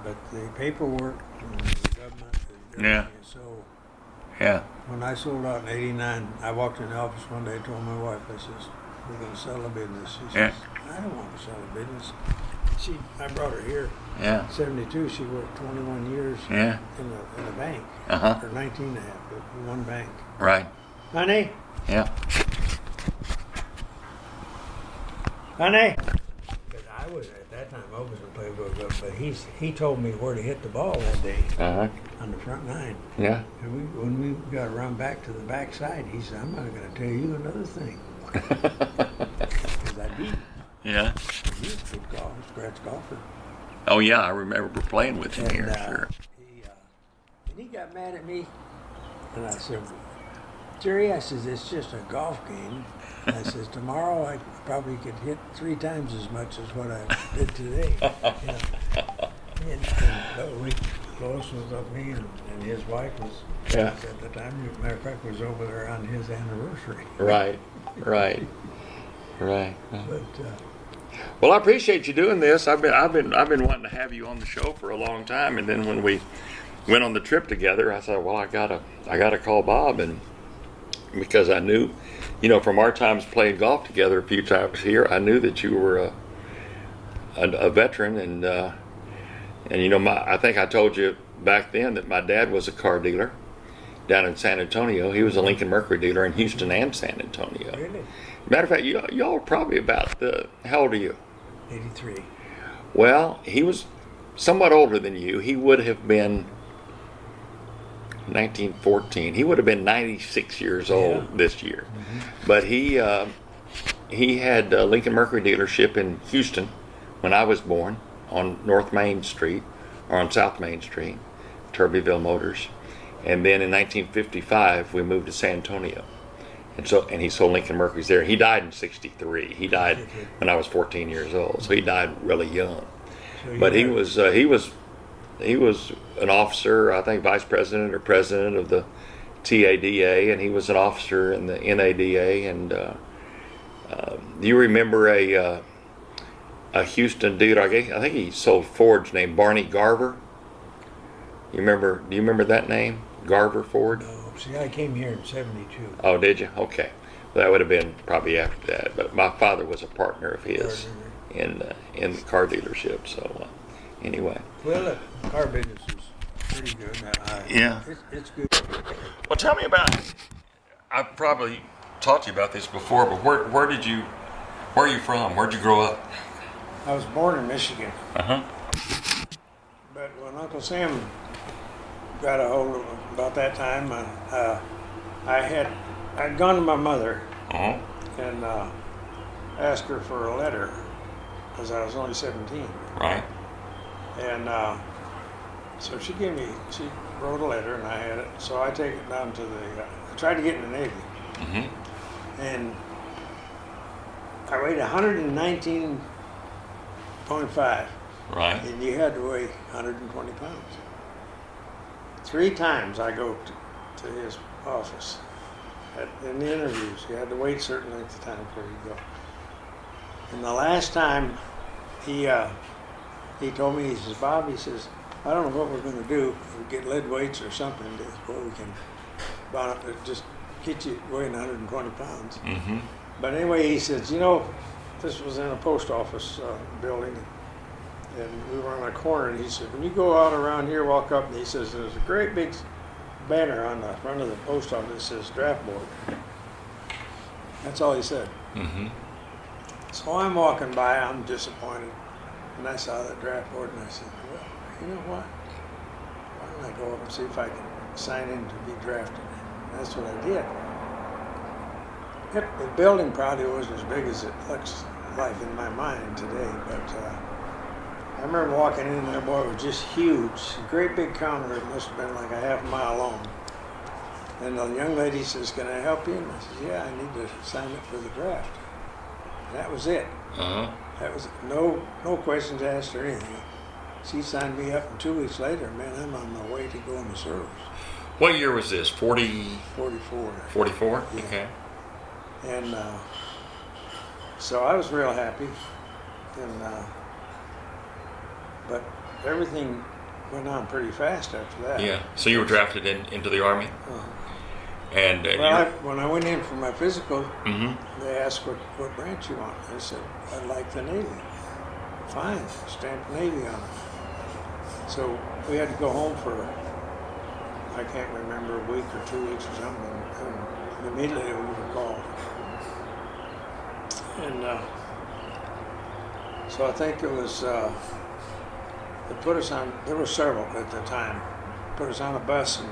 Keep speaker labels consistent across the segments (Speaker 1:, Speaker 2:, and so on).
Speaker 1: but the paperwork from the government is
Speaker 2: Yeah.
Speaker 1: so.
Speaker 2: Yeah.
Speaker 1: When I sold out in '89, I walked in the office one day and told my wife, I says, we're going to sell a business. She
Speaker 2: Yeah.
Speaker 1: says, I don't want to sell a business. I brought her here.
Speaker 2: Yeah.
Speaker 1: 72, she worked 21 years
Speaker 2: Yeah.
Speaker 1: in a bank,
Speaker 2: Uh-huh.
Speaker 1: or 19 and a half, but in one bank.
Speaker 2: Right.
Speaker 1: Honey,
Speaker 2: Yeah.
Speaker 1: honey. But I was, at that time, I wasn't a playboy, but he told me where to hit the ball that day
Speaker 2: Uh-huh.
Speaker 1: on the front nine.
Speaker 2: Yeah.
Speaker 1: And when we got around back to the backside, he said, I'm not going to tell you another thing. Because I beat him.
Speaker 2: Yeah.
Speaker 1: He was a good golf, scratch golfer.
Speaker 2: Oh yeah, I remember playing with him here. Sure.
Speaker 1: And he got mad at me. And I said, Jerry, I says, it's just a golf game. I says, tomorrow I probably could hit 3 times as much as what I did today. You know? Lois was up me, and his wife was,
Speaker 2: Yeah.
Speaker 1: at the time, as a matter of fact, was over there on his anniversary.
Speaker 2: Right. Right. Right.
Speaker 1: But
Speaker 2: Well, I appreciate you doing this. I've been wanting to have you on the show for a long time, and then when we went on the trip together, I thought, well, I gotta call Bob, and because I knew, from our times playing golf together a few times here, I knew that you were a veteran, and I think I told you back then that my dad was a car dealer down in San Antonio. He was a Lincoln Mercury dealer in Houston and San Antonio.
Speaker 1: really,
Speaker 2: Matter of fact, y'all are probably about how old are you?
Speaker 1: 83.
Speaker 2: Well, he was somewhat older than you. He would have been 1914. He would have been 96 years old
Speaker 1: Yeah.
Speaker 2: this year.
Speaker 1: Mm-hmm.
Speaker 2: But he had a Lincoln Mercury dealership in Houston when I was born on North Main Street, or on South Main Street, Turbyville Motors. And then in 1955, we moved to San Antonio. And he sold Lincoln Mercury's there. He died in '63. He died when I was 14 years old, so he died really young.
Speaker 1: So
Speaker 2: But he was an officer, I think vice president or president of the TADA, and he was an officer in the NADA. And do you remember a Houston dude? I think he sold Fords named Barney Garver. Do you remember that name, Garver Ford?
Speaker 1: No, see, I came here in '72.
Speaker 2: Oh, did you? Okay. Well, that would have been probably after that. But my father was a partner of his in the car dealership. So anyway.
Speaker 1: Well, the car business is pretty good.
Speaker 2: Yeah.
Speaker 1: It's good.
Speaker 2: Well, tell me about. I've probably talked to you about this before, but where are you from? Where'd you grow up?
Speaker 1: I was born in Michigan,
Speaker 2: Uh-huh.
Speaker 1: but when Uncle Sam got a hold of about that time, I'd gone to my mother
Speaker 2: Uh-huh.
Speaker 1: and asked her for a letter because I was only 17.
Speaker 2: Right.
Speaker 1: And so she wrote a letter and I had it. So I take it down to I tried to get in the Navy.
Speaker 2: Mm-hmm.
Speaker 1: And I weighed 119.5.
Speaker 2: Right.
Speaker 1: And you had to weigh 120 pounds. 3 times I go to his office. In the interviews, you had to wait a certain length of time before you go. And the last time he told me, he says, Bob, he says, I don't know what we're going to do. We get lead weights or something where we can just get you weighing 120 pounds.
Speaker 2: Mm-hmm.
Speaker 1: But anyway, he says, this was in a post office building, and we were on a corner, and he said, when you go out around here, walk up, and he says, there's a great big banner on the front of the post office that says draft board. That's all he said.
Speaker 2: Mm-hmm.
Speaker 1: So I'm walking by, I'm disappointed, and I saw that draft board, and I said, well, you know what? Why don't I go up and see if I can sign in to be drafted? And that's what I did. The building probably wasn't as big as it looks like in my mind today, but I remember walking in there, boy, it was just huge. A great big counter, it must have been like a half mile long. And the young lady says, can I help you? And I said, yeah, I need to sign up for the draft. And that was it.
Speaker 2: Uh-huh.
Speaker 1: That was no questions asked or anything. She signed me up, and 2 weeks later, man, I'm on my way to go in the service.
Speaker 2: What year was this? 44?
Speaker 1: 44. Yeah.
Speaker 2: Okay.
Speaker 1: And so I was real happy. And but everything went on pretty fast after that.
Speaker 2: Yeah. So you were drafted into the Army? And
Speaker 1: Well, when I went in for my physical,
Speaker 2: Mhm.
Speaker 1: they asked what branch you want. I said, I'd like the Navy. Fine, stamp Navy on it. So we had to go home for, I can't remember, a week or 2 weeks or something, and immediately we were called. And so I think it was, they put us on, there were several at the time, put us on a bus and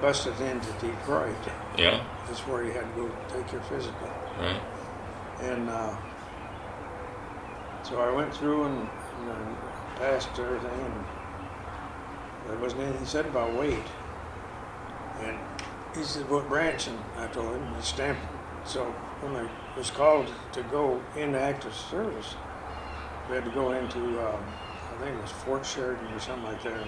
Speaker 1: bused us into Detroit.
Speaker 2: Yeah.
Speaker 1: That's where you had to go take your physical.
Speaker 2: Right.
Speaker 1: And so I went through and passed everything, and there wasn't anything said about weight. And he said, what branch? And I told him, he stamped it. So when I was called to go into active service, we had to go into, I think it was Fort Sheridan or something like that, in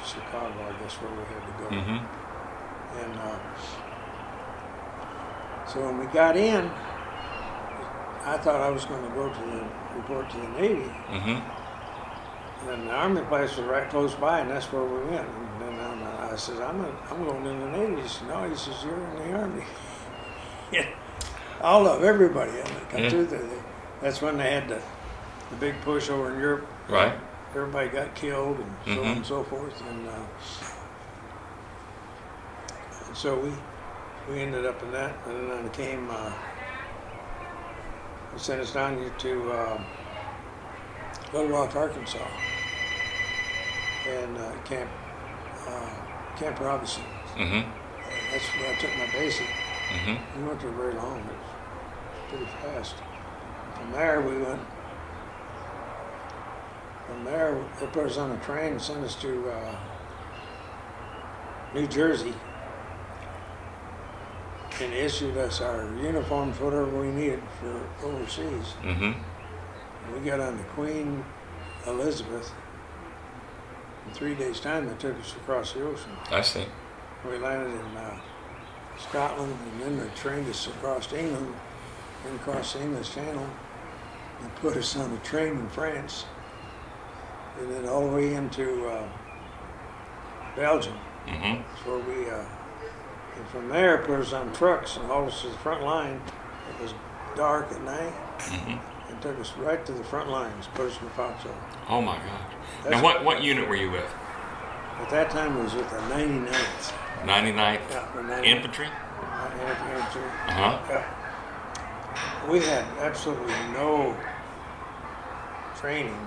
Speaker 1: Chicago, I guess, where we had to go.
Speaker 2: Mhm.
Speaker 1: And so when we got in, I thought I was going to go to the report to the Navy.
Speaker 2: Mhm.
Speaker 1: And the Army place was right close by, and that's where we went. And then I said, I'm going in the Navy. He said, no, he says, you're in the Army. Yeah. All of everybody had to come through there. That's when they had the big push over in Europe.
Speaker 2: Right.
Speaker 1: Everybody got killed and so on and so forth. And so we ended up in that. And then it came, they sent us down here to Little Rock, Arkansas, and Camp Robinson.
Speaker 2: Mhm.
Speaker 1: That's where I took my basic.
Speaker 2: Mhm.
Speaker 1: We went there very long. It was pretty fast. From there we went. From there they put us on a train and sent us to New Jersey, and issued us our uniforms, whatever we needed for overseas.
Speaker 2: Mhm.
Speaker 1: We got on the Queen Elizabeth. In 3 days' time, they took us across the ocean.
Speaker 2: I see.
Speaker 1: We landed in Scotland, and then they trained us across England, and across the English Channel, and put us on a train in France, and then all the way into Belgium.
Speaker 2: Mhm.
Speaker 1: That's where we, and from there, put us on trucks and hauled us to the front line. It was dark at night.
Speaker 2: Mhm.
Speaker 1: And took us right to the front lines, put us in the foxhole.
Speaker 2: Oh my God. Now, what unit were you with?
Speaker 1: At that time, it was with the 99th.
Speaker 2: 99th
Speaker 1: Yeah, the 99th
Speaker 2: Infantry?
Speaker 1: Infantry.
Speaker 2: Uh-huh.
Speaker 1: Yeah. We had absolutely no training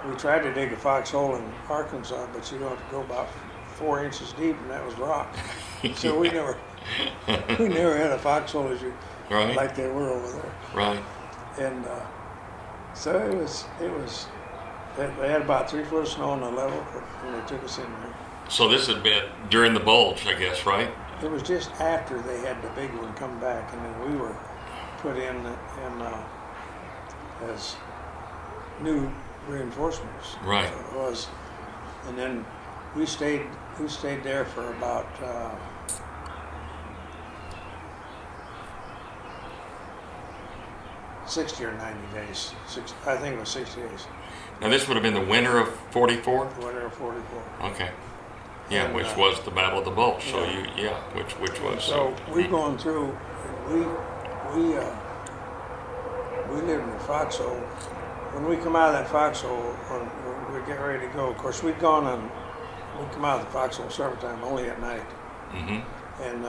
Speaker 1: we tried to dig a foxhole in Arkansas, but you have to go about 4 inches deep, and that was rock. So we never had a foxhole
Speaker 2: Right.
Speaker 1: like they were over there.
Speaker 2: Right.
Speaker 1: And so it was. They had about 3 foot of snow on the level, and they took us in there.
Speaker 2: So this had been during the bulge, I guess, right?
Speaker 1: It was just after they had the big one come back, and then we were put in as new reinforcements.
Speaker 2: Right.
Speaker 1: So it was, and then we stayed there for about. 60 or 90 days. I think it was 60 days.
Speaker 2: Now this would have been the winter of 44?
Speaker 1: Winter of 44.
Speaker 2: Okay. Yeah,
Speaker 1: And,
Speaker 2: which was the Battle of the Bulge. So
Speaker 1: yeah.
Speaker 2: which was.
Speaker 1: So we going through. We lived in the foxhole. When we come out of that foxhole, when we get ready to go. Of course, we come out of the foxhole several times, only at night.
Speaker 2: Mm-hmm.
Speaker 1: And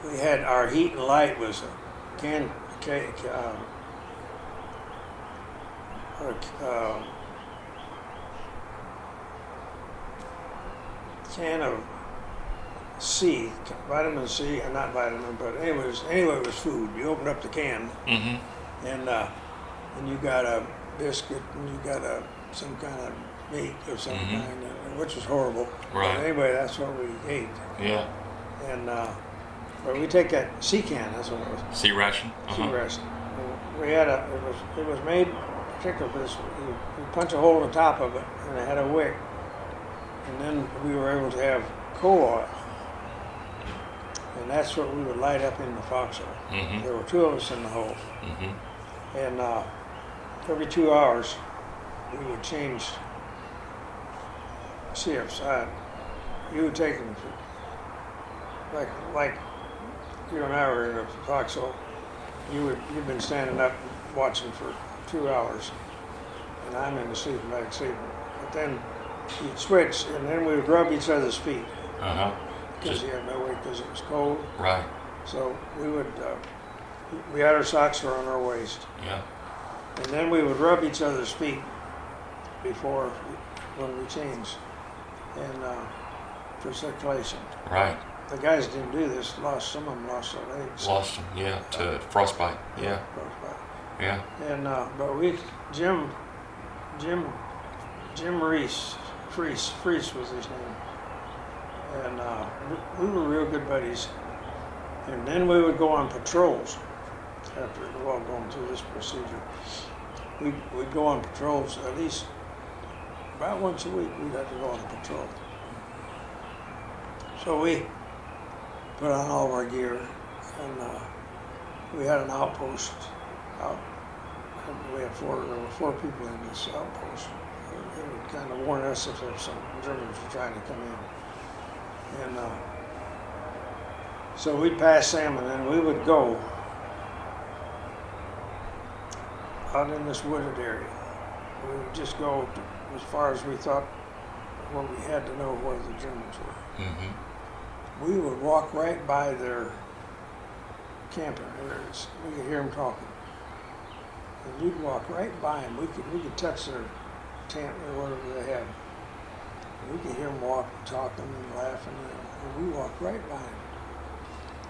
Speaker 1: we had our heat and light was a can of vitamin C, and not vitamin, but anyway, it was food. You opened up the can,
Speaker 2: Mm-hmm.
Speaker 1: and you got a biscuit, and you got some kind of meat of some kind, which was horrible.
Speaker 2: Right.
Speaker 1: But anyway, that's what we ate.
Speaker 2: Yeah.
Speaker 1: And but we take that sea can. That's what it was.
Speaker 2: Sea ration.
Speaker 1: Sea ration. We had it was made particularly for this. You punch a hole in the top of it, and it had a wick, and then we were able to have coal oil, and that's what we would light up in the foxhole.
Speaker 2: Mm-hmm.
Speaker 1: There were 2 of us in the hole,
Speaker 2: Mm-hmm.
Speaker 1: And every 2 hours, we would change shifts. You would take them, like you and I were in a foxhole. You've been standing up watching for 2 hours, and I'm in the sleeping bag sleeping. But then you'd switch, and then we would rub each other's feet. Because you had no weight, because it was cold.
Speaker 2: Right.
Speaker 1: So we had our socks around our waist.
Speaker 2: Yeah.
Speaker 1: And then we would rub each other's feet when we changed, and for circulation.
Speaker 2: Right.
Speaker 1: The guys didn't do this. Some of them lost their legs.
Speaker 2: Lost them, yeah, to frostbite. Yeah.
Speaker 1: Frostbite.
Speaker 2: Yeah.
Speaker 1: And but Jim Freese was his name, and we were real good buddies. And then we would go on patrols after going through this procedure. We'd go on patrols at least about once a week. We'd have to go on a patrol. So we put on all of our gear, and we had an outpost out. And there were 4 people in this outpost. They would kind of warn us if there were some Germans were trying to come in. And so we'd pass them, and then we would go out in this wooded area. We would just go as far as we thought where we had to know where the Germans were.
Speaker 2: Mm-hmm.
Speaker 1: We would walk right by their camping areas. We could hear them talking. And we'd walk right by them. We could touch their tent or whatever they had. We could hear them walking, talking, and laughing. And we walked right by them.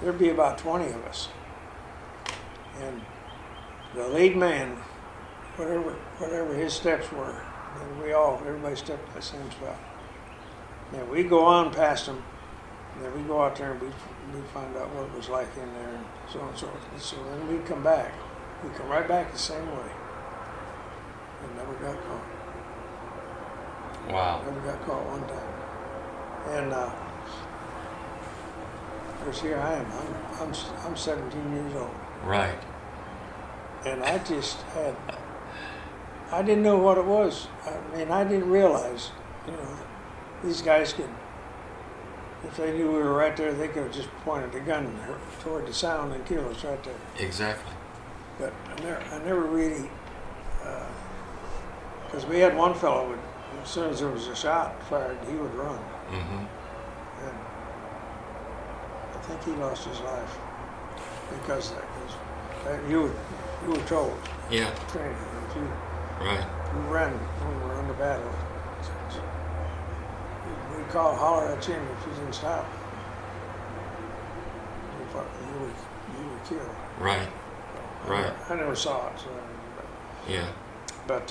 Speaker 1: There'd be about 20 of us. And the lead man, whatever his steps were, and everybody stepped in the same spot. And we go on past them, and then we go out there and we find out what it was like in there, and so on and so forth. So then we come back. We come right back the same way. And never got caught.
Speaker 2: Wow.
Speaker 1: Never got caught one time. And of course, here I am. I'm 17 years old.
Speaker 2: Right.
Speaker 1: And I didn't know what it was. I mean, I didn't realize, these guys could, if they knew we were right there, they could have just pointed a gun toward the sound and killed us right there.
Speaker 2: Exactly.
Speaker 1: But I never really, because we had one fellow would, as soon as there was a shot fired, he would run.
Speaker 2: Mm-hmm.
Speaker 1: And I think he lost his life because of that. 'Cause you were told.
Speaker 2: Yeah.
Speaker 1: Training. If you ran when we were under battle, we'd holler at you, and if you didn't stop, you were killed.
Speaker 2: Right. Right.
Speaker 1: I never saw it. So,
Speaker 2: Yeah.
Speaker 1: But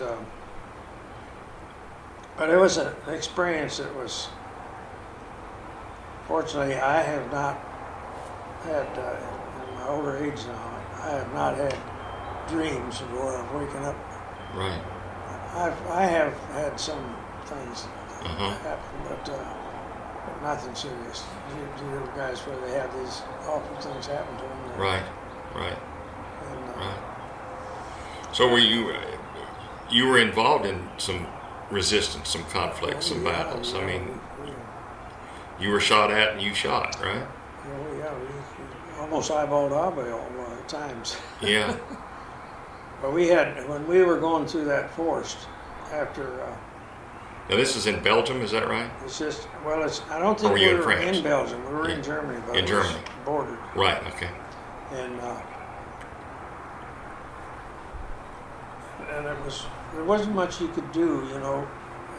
Speaker 1: it was an experience that was. Fortunately, I have not had, in my older age now, I have not had dreams where I'm waking up.
Speaker 2: Right.
Speaker 1: I have had some things
Speaker 2: Uh-huh.
Speaker 1: happen, but nothing serious. You hear guys where they have these awful things happen to them.
Speaker 2: Right. Right.
Speaker 1: And,
Speaker 2: Right. So were you were involved in some resistance, some conflict, some battles? I mean, you were shot at and you shot, right?
Speaker 1: we almost eyeballed at times.
Speaker 2: Yeah.
Speaker 1: But when we were going through that forest after.
Speaker 2: Now this is in Belgium, is that right?
Speaker 1: It's just, I don't think
Speaker 2: Or were
Speaker 1: we
Speaker 2: you in
Speaker 1: were
Speaker 2: France?
Speaker 1: in Belgium. We were
Speaker 2: Yeah.
Speaker 1: in Germany, but
Speaker 2: In
Speaker 1: it was
Speaker 2: Germany.
Speaker 1: bordered.
Speaker 2: Right. Okay.
Speaker 1: And there wasn't much you could do,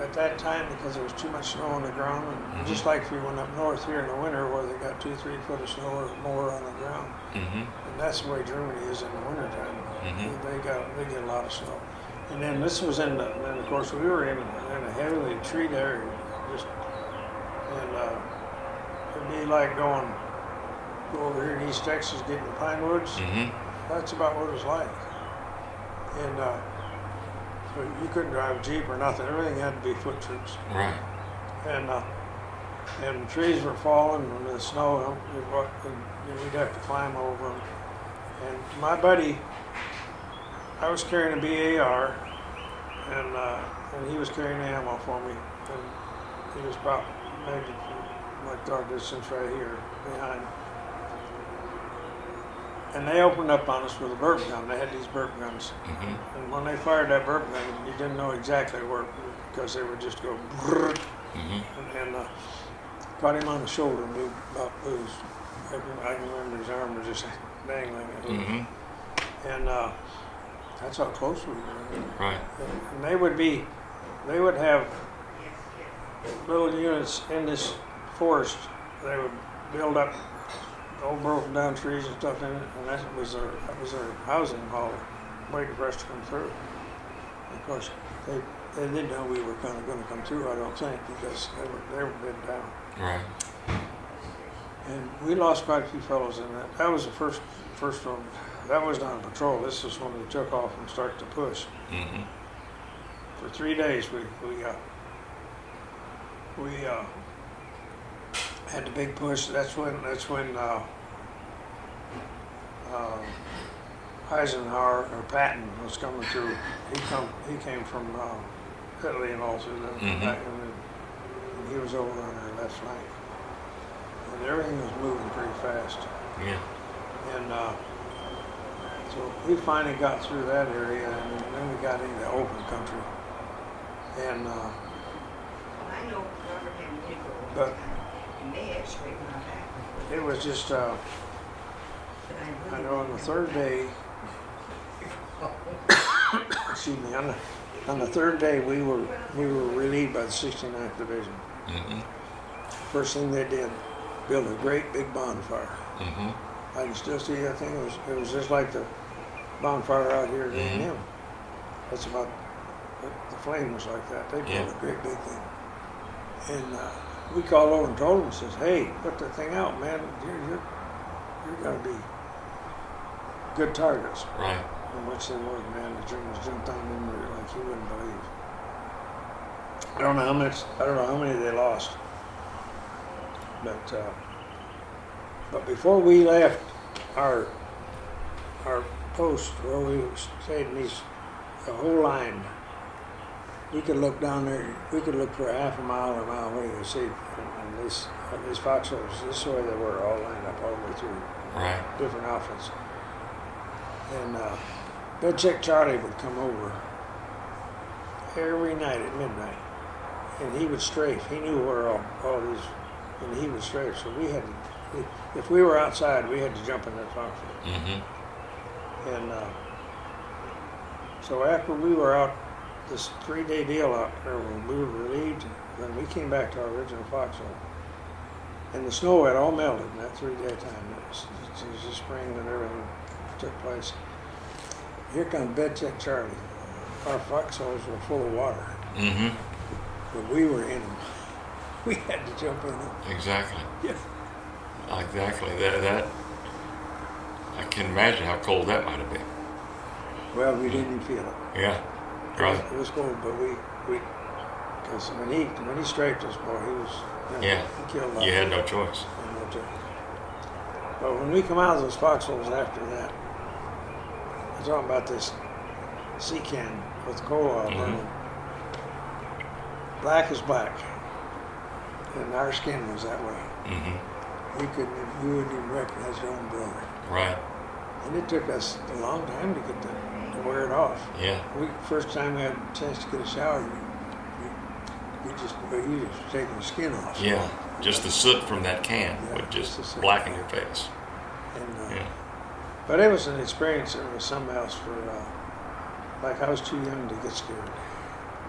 Speaker 1: at that time because there was too much snow on the ground. And
Speaker 2: Mm-hmm.
Speaker 1: just like if you went up north here in the winter where they got 2-3 foot of snow or more on the ground.
Speaker 2: Mm-hmm.
Speaker 1: And that's the way Germany is in the wintertime.
Speaker 2: Mm-hmm.
Speaker 1: They get a lot of snow. And then this was and of course we were in a heavily treed area, and it'd be like go over here in East Texas getting the pine woods.
Speaker 2: Mm-hmm.
Speaker 1: That's about what it was like. And but you couldn't drive a Jeep or nothing. Everything had to be foot troops.
Speaker 2: Right.
Speaker 1: And trees were falling from the snow, and we'd have to climb over them. And my buddy, I was carrying a BAR, and he was carrying ammo for me, and he was about maybe like dog distance right here behind. And they opened up on us with a burp gun. They had these burp guns.
Speaker 2: Mm-hmm.
Speaker 1: And when they fired that burp gun, you didn't know exactly where, because they would just go brrr,
Speaker 2: Mm-hmm.
Speaker 1: and caught him on the shoulder and about lose. I can remember his arm was just dangling.
Speaker 2: Mm-hmm.
Speaker 1: And that's how close we were.
Speaker 2: Right.
Speaker 1: And they would have little units in this forest. They would build up old broken down trees and stuff in it, and that was their housing hall, waiting for us to come through. And of course, they didn't know we were kind of going to come through. I don't think, because they were bid down.
Speaker 2: Right.
Speaker 1: And we lost quite a few fellows in that. That was the first one. That was on patrol. This is when we took off and started to push.
Speaker 2: Mm-hmm.
Speaker 1: For 3 days, we had the big push. That's when Eisenhower or Patton was coming through. He came from Italy and all through that,
Speaker 2: Mm-hmm.
Speaker 1: and he was over on our left flank, and everything was moving pretty fast.
Speaker 2: Yeah.
Speaker 1: And so we finally got through that area, and then we got into open country. And but it was just I know on the third day, excuse me, on the third day we were relieved by the 69th Division.
Speaker 2: Mm-hmm.
Speaker 1: First thing they did, build a great big bonfire.
Speaker 2: Mm-hmm.
Speaker 1: I can still see that thing. It was just like the bonfire out here at
Speaker 2: Mm-hmm.
Speaker 1: A&M. That's about the flame was like that. They built
Speaker 2: Yeah.
Speaker 1: a great big thing, and we called over and told them, says, "Hey, put that thing out, man. You're gonna be good targets."
Speaker 2: Right.
Speaker 1: And which they were, man. The Germans jumped on them like you wouldn't believe. I don't know how many they lost, but before we left our post where we stayed in the whole line, we could look down there. We could look for a half a mile or a mile away to see, and these foxholes. This is where they were, all lined up all the way through,
Speaker 2: Right.
Speaker 1: different outfits. And Bed Check Charlie would come over every night at midnight, and he would strafe. He knew where all these, and he would strafe. So we had to, if we were outside, we had to jump in that foxhole.
Speaker 2: Mm-hmm.
Speaker 1: And so after we were out, this 3-day deal out there, when we were relieved, then we came back to our original foxhole. And the snow had all melted in that 3-day time. It was the spring and everything took place. Here comes Bed Check Charlie. Our foxholes were full of water,
Speaker 2: Mm-hmm.
Speaker 1: but we were in them. We had to jump in them.
Speaker 2: Exactly.
Speaker 1: Yeah.
Speaker 2: Exactly. That I can imagine how cold that might have been.
Speaker 1: Well, we didn't feel it.
Speaker 2: Yeah. Right.
Speaker 1: It was cold, but we because when he strafed us, boy, he was,
Speaker 2: Yeah.
Speaker 1: he killed us.
Speaker 2: You had no choice.
Speaker 1: But when we come out of those foxholes after that, I'm talking about this sea can with coal oil
Speaker 2: Mhm.
Speaker 1: burning. Black as black. And our skin was that way.
Speaker 2: Mm-hmm.
Speaker 1: You wouldn't even recognize your own brother.
Speaker 2: Right.
Speaker 1: And it took us a long time to get to wear it off.
Speaker 2: Yeah.
Speaker 1: First time we had a chance to get a shower, you just taking the skin off.
Speaker 2: Yeah. Just the soot from that can
Speaker 1: Yeah,
Speaker 2: would just
Speaker 1: just the soot.
Speaker 2: blacken your face.
Speaker 1: And,
Speaker 2: Yeah.
Speaker 1: But it was an experience. It was something else for, like I was too young to get scared.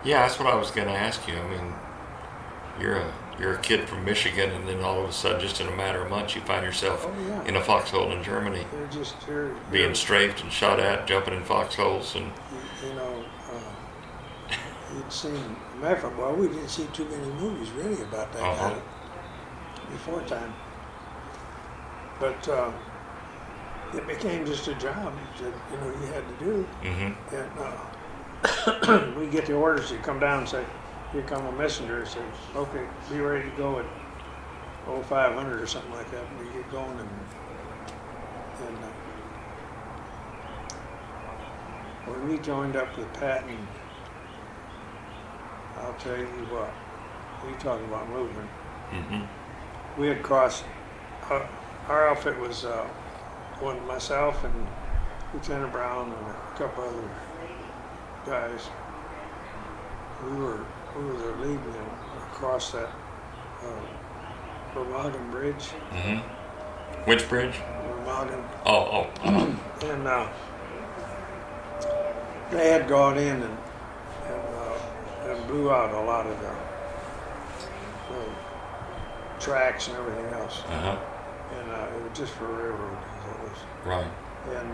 Speaker 2: Yeah, that's what I was going to ask you. I mean, you're a kid from Michigan, and then all of a sudden, just in a matter of months, you find yourself
Speaker 1: Oh, yeah.
Speaker 2: in a foxhole in Germany,
Speaker 1: You're
Speaker 2: being strafed and shot at, jumping in foxholes, and
Speaker 1: you know, you'd seen, matter of fact, well, we didn't see too many movies really about that
Speaker 2: Uh-huh.
Speaker 1: kind of before time. But it became just a job that, you had to do.
Speaker 2: mm-hmm.
Speaker 1: And we get the orders to come down and say, here come a messenger and says, okay, be ready to go at 0500 or something like that. We get going and when we joined up with Patton, I'll tell you what, you talking about movement.
Speaker 2: Mm-hmm.
Speaker 1: We had crossed, our outfit was myself and Lieutenant Brown and a couple other guys. We were the lead men across that Remagen Bridge.
Speaker 2: Mm-hmm. Which bridge?
Speaker 1: Remagen.
Speaker 2: Oh.
Speaker 1: And they had gone in and blew out a lot of the tracks and everything else.
Speaker 2: Uh-huh.
Speaker 1: And it was just for railroad. It was.
Speaker 2: Right.
Speaker 1: And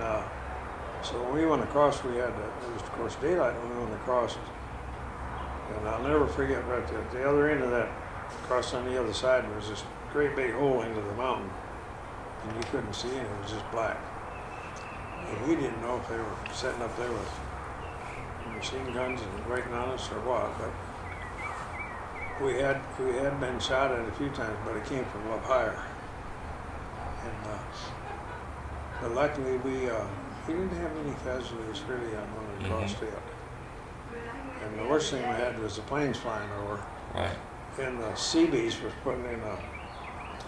Speaker 1: so when we went across, we had it was of course daylight when we went across. And I'll never forget right there at the other end of that, across on the other side, was this great big hole into the mountain. And you couldn't see it, it was just black. And we didn't know if they were setting up there with machine guns and waiting on us or what, but we had been shot at a few times, but it came from up higher. And but luckily we didn't have any casualties really on when we crossed it. And the worst thing we had was the planes flying over.
Speaker 2: Right.
Speaker 1: And the Seabees was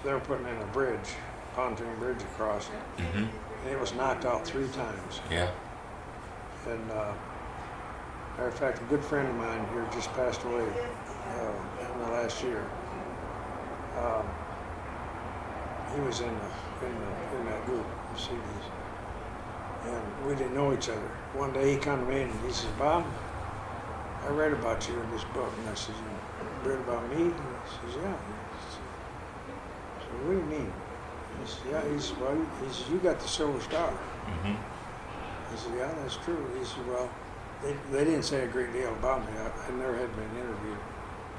Speaker 1: they were putting in a bridge, pontoon bridge across it.
Speaker 2: Mm-hmm.
Speaker 1: And it was knocked out 3 times.
Speaker 2: Yeah.
Speaker 1: And matter of fact, a good friend of mine here just passed away in the last year. He was in that group of Seabees. And we didn't know each other. One day he came to me and he says, "Bob, I read about you in this book." And I said, "You read about me?" And he says, "Yeah." I said, "What do you mean?" He said, "Yeah." He said, "Well," he says, "you got the Silver Star."
Speaker 2: Mm-hmm.
Speaker 1: I said, "Yeah, that's true." He said, "Well, they didn't say a great deal about me. I never had been interviewed.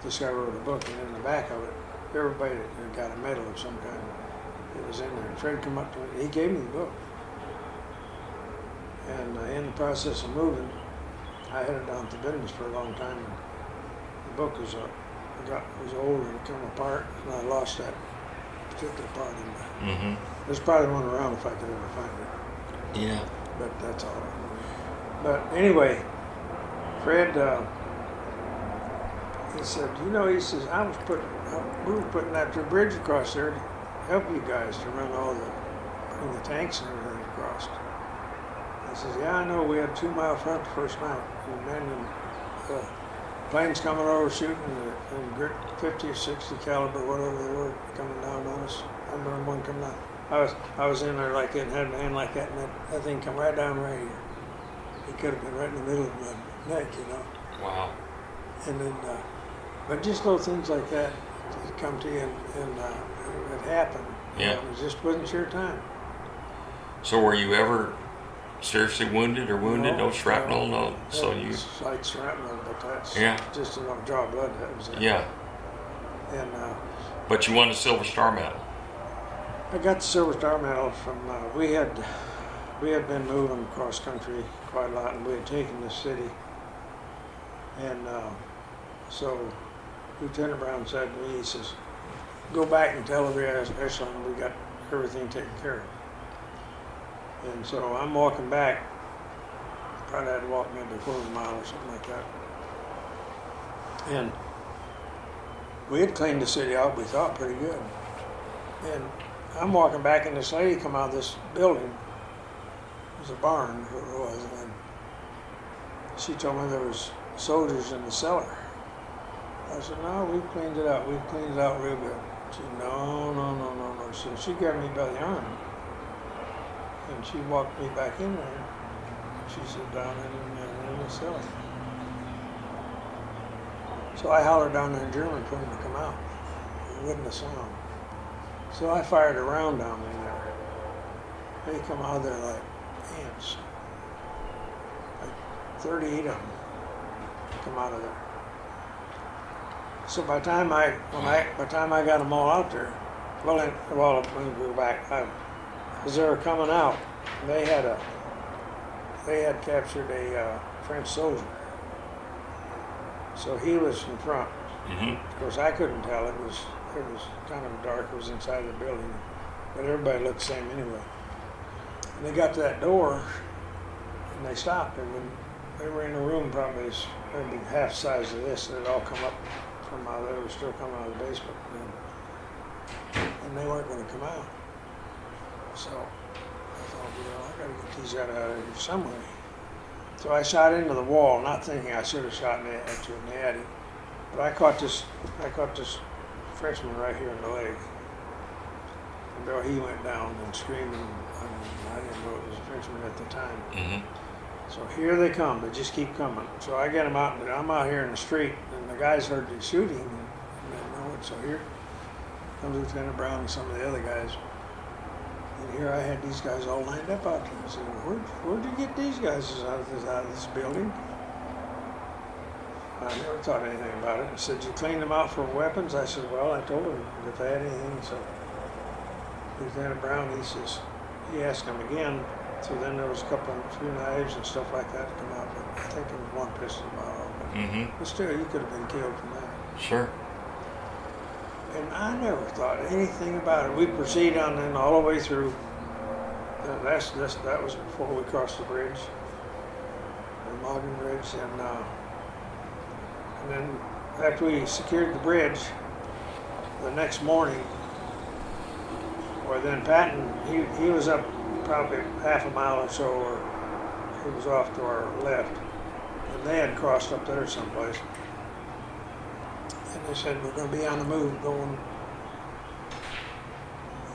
Speaker 1: This guy wrote a book, and in the back of it, everybody that got a medal of some kind, it was in there. And Fred come up to me, he gave me the book. And in the process of moving, I had it down to business for a long time. And the book was old and it come apart, and I lost that particular part in there.
Speaker 2: Mm-hmm.
Speaker 1: There's probably one around if I could ever find it.
Speaker 2: Yeah.
Speaker 1: But that's all. But anyway, Fred, he said, he says, we were putting that bridge across there to help you guys to run bring the tanks and everything across. I says, "Yeah, I know. We had 2 mile front the first night. And then planes coming over shooting and 50 or 60 caliber, whatever they were, coming down on us. I remember one coming down. I was in there like it and had a hand like that, and that thing come right down right here. It could have been right in the middle of my neck,
Speaker 2: Wow.
Speaker 1: And then, but just little things like that come to you, and it happened.
Speaker 2: Yeah.
Speaker 1: It just wasn't your time.
Speaker 2: So were you ever seriously wounded or wounded? No shrapnel, no. So you.
Speaker 1: It's like shrapnel, but that's just enough to draw blood. That was it.
Speaker 2: Yeah.
Speaker 1: And
Speaker 2: But you won a Silver Star medal.
Speaker 1: I got the Silver Star medal from. We had been moving cross country quite a lot, and we had taken the city. And so Lieutenant Brown said to me, he says, "Go back and tell every echelon we got everything taken care of." And so I'm walking back. Probably had to walk maybe a quarter mile or something like that. And we had cleaned the city out, we thought, pretty good. And I'm walking back, and this lady come out of this building. It was a barn, what it was, and she told me there was soldiers in the cellar. I said, "No, we've cleaned it out. We've cleaned it out real good." She said, No. So she grabbed me by the arm, and she walked me back in there. She said, "Down in the cellar." So I hollered down there in German for him to come out. It wouldn't have sound. So I fired a round down in there. They come out of there like ants. Like 38 of them come out of there. So by the time I got them all out there, let me go back. As they were coming out, they had captured a French soldier. So he was in front.
Speaker 2: Mm-hmm.
Speaker 1: Of course, I couldn't tell. It was kind of dark. It was inside the building, but everybody looked the same anyway. And they got to that door, and they stopped. And when they were in a room probably maybe half the size of this, they'd all come up from out there. They were still coming out of the basement, and they weren't going to come out. So I thought, I got to get these out of here some way. So I shot into the wall, not thinking I should have shot at you in the attic. But I caught this freshman right here in the leg. And Bill, he went down and screaming. I didn't know it was a freshman at the time.
Speaker 2: Mm-hmm.
Speaker 1: So here they come. They just keep coming. So I get them out, and I'm out here in the street, and the guys heard the shooting, and didn't know it. So here comes Lieutenant Brown and some of the other guys. And here I had these guys all lined up out there. I said, where'd you get these guys out of this building? I never thought anything about it. I said, you cleaned them out for weapons? I said, well, I told them if they had anything. So Lieutenant Brown, he asked him again. So then there was a few knives and stuff like that to come out. But I think there was one pistol model. But still, you could have been killed from that.
Speaker 2: Sure.
Speaker 1: And I never thought anything about it. We proceed on then all the way through. That was before we crossed the bridge, the Moggen Bridge, and then after we secured the bridge, the next morning, or then Patton, he was up probably half a mile or so, or he was off to our left, and they had crossed up there someplace. And they said, we're going to be on the move going.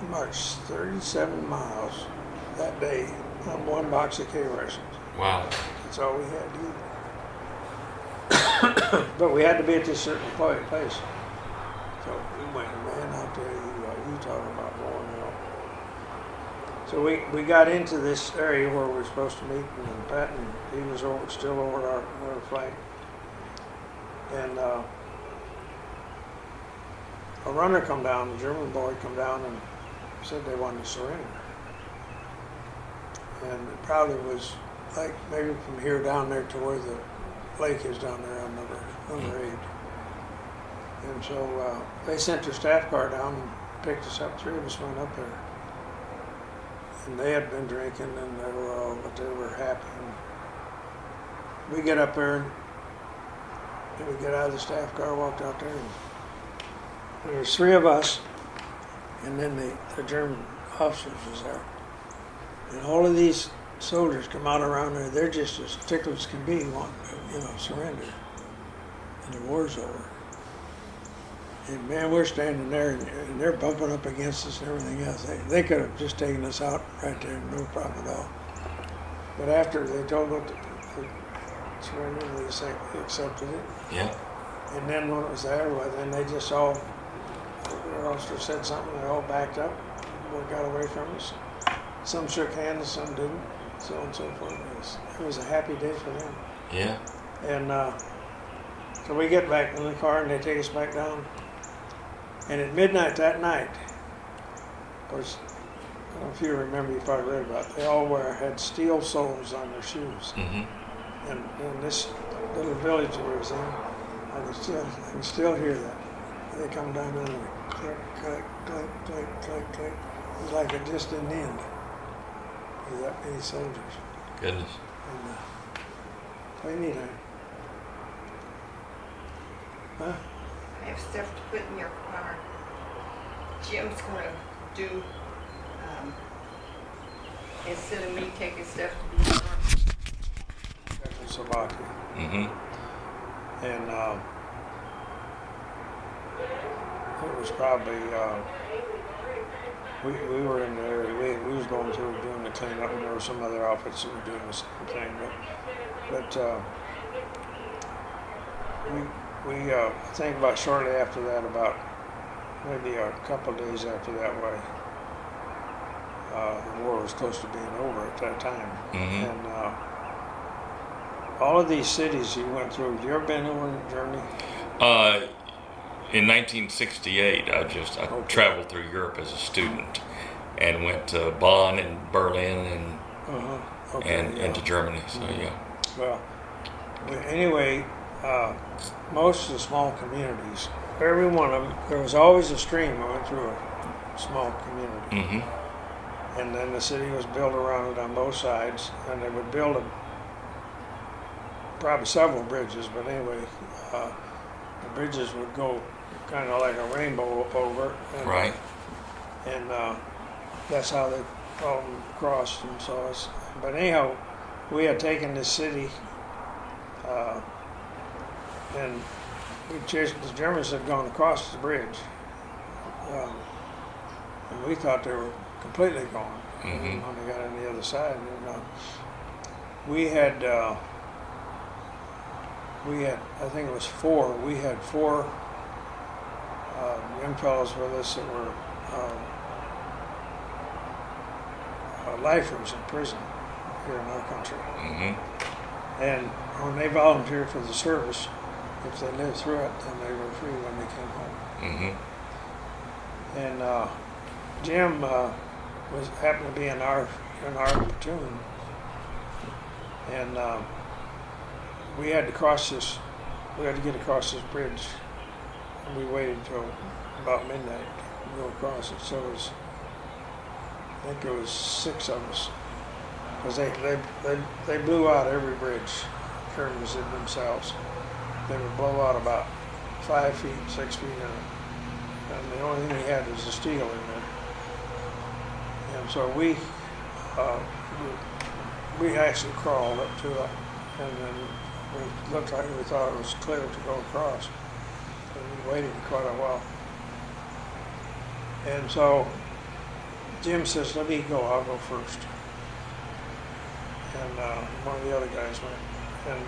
Speaker 1: We marched 37 miles that day on one box of K-rations.
Speaker 2: Wow.
Speaker 1: That's all we had to eat. But we had to be at this certain place. So we went, man, I'll tell you what, you talking about going out. So we got into this area where we were supposed to meet, and Patton, he was still over our flank. And a runner come down, a German boy come down and said they wanted to surrender. And it probably was like maybe from here down there to where the lake is down there on number 8. And so they sent their staff car down and picked us up. 3 of us went up there. And they had been drinking, and but they were happy. And we get up there, and we get out of the staff car, walked out there, and there was 3 of us, and then the German officers was there. And all of these soldiers come out around there, they're just as tickled as can be, wanting to, surrender. And the war's over. And man, we're standing there, and they're bumping up against us and everything else. They could have just taken us out right there, no problem at all. But after they told us to surrender, we accepted it.
Speaker 2: Yeah.
Speaker 1: And then when it was there, well, then they just all, the officer said something, they all backed up, got away from us. Some shook hands, some didn't, so on and so forth. It was a happy day for them.
Speaker 2: Yeah.
Speaker 1: And so we get back in the car, and they take us back down. And at midnight that night, of course, I don't know if you remember, you probably read about it, they all had steel soles on their shoes.
Speaker 2: Mm-hmm.
Speaker 1: And in this little village we was in, I can still hear that. They come down there and click, click, click, click, click, click. It was like it just didn't end with that many soldiers.
Speaker 2: Goodness.
Speaker 1: And pretty neat, huh?
Speaker 3: I have stuff to put in your car. Jim's gonna do, instead of me taking stuff to the car.
Speaker 1: Czechoslovakia.
Speaker 2: Mm-hmm.
Speaker 1: And it was probably, we were in the area, we was going through doing the cleanup, and there were some other outfits that were doing the same thing. But I think about shortly after that, about maybe a couple of days after that way, the war was close to being over at that time.
Speaker 2: Mm-hmm.
Speaker 1: And all of these cities you went through, have you ever been over in Germany?
Speaker 2: In 1968, I traveled through Europe as a student and went to Bonn and Berlin and into Germany. So yeah.
Speaker 1: Well, anyway, most of the small communities, every one of them, there was always a stream that went through a small community.
Speaker 2: Mm-hmm.
Speaker 1: And then the city was built around it on both sides, and they would build probably several bridges, but anyway, the bridges would go kind of like a rainbow over. And,
Speaker 2: Right.
Speaker 1: And that's how they all crossed and saw us. But anyhow, we had taken this city, and the Germans had gone across the bridge. And we thought they were completely gone
Speaker 2: Mhm.
Speaker 1: when they got on the other side. And I think it was four. We had four young fellows with us that were lifers in prison here in our country.
Speaker 2: Mhm.
Speaker 1: And when they volunteered for the service, if they lived through it, then they were free when they came home.
Speaker 2: Mhm.
Speaker 1: And Jim happened to be in our platoon, and we had to cross this. We had to get across this bridge, and we waited till about midnight to go across it. So it was, I think it was 6 of us, because they blew out every bridge. Germans did themselves. They would blow out about 5 feet, 6 feet in it. And the only thing we had was the steel in there. And so we actually crawled up to it, and then we looked like we thought it was clear to go across. And we waited quite a while. And so Jim says, "Let me go, I'll go first." And one of the other guys went. And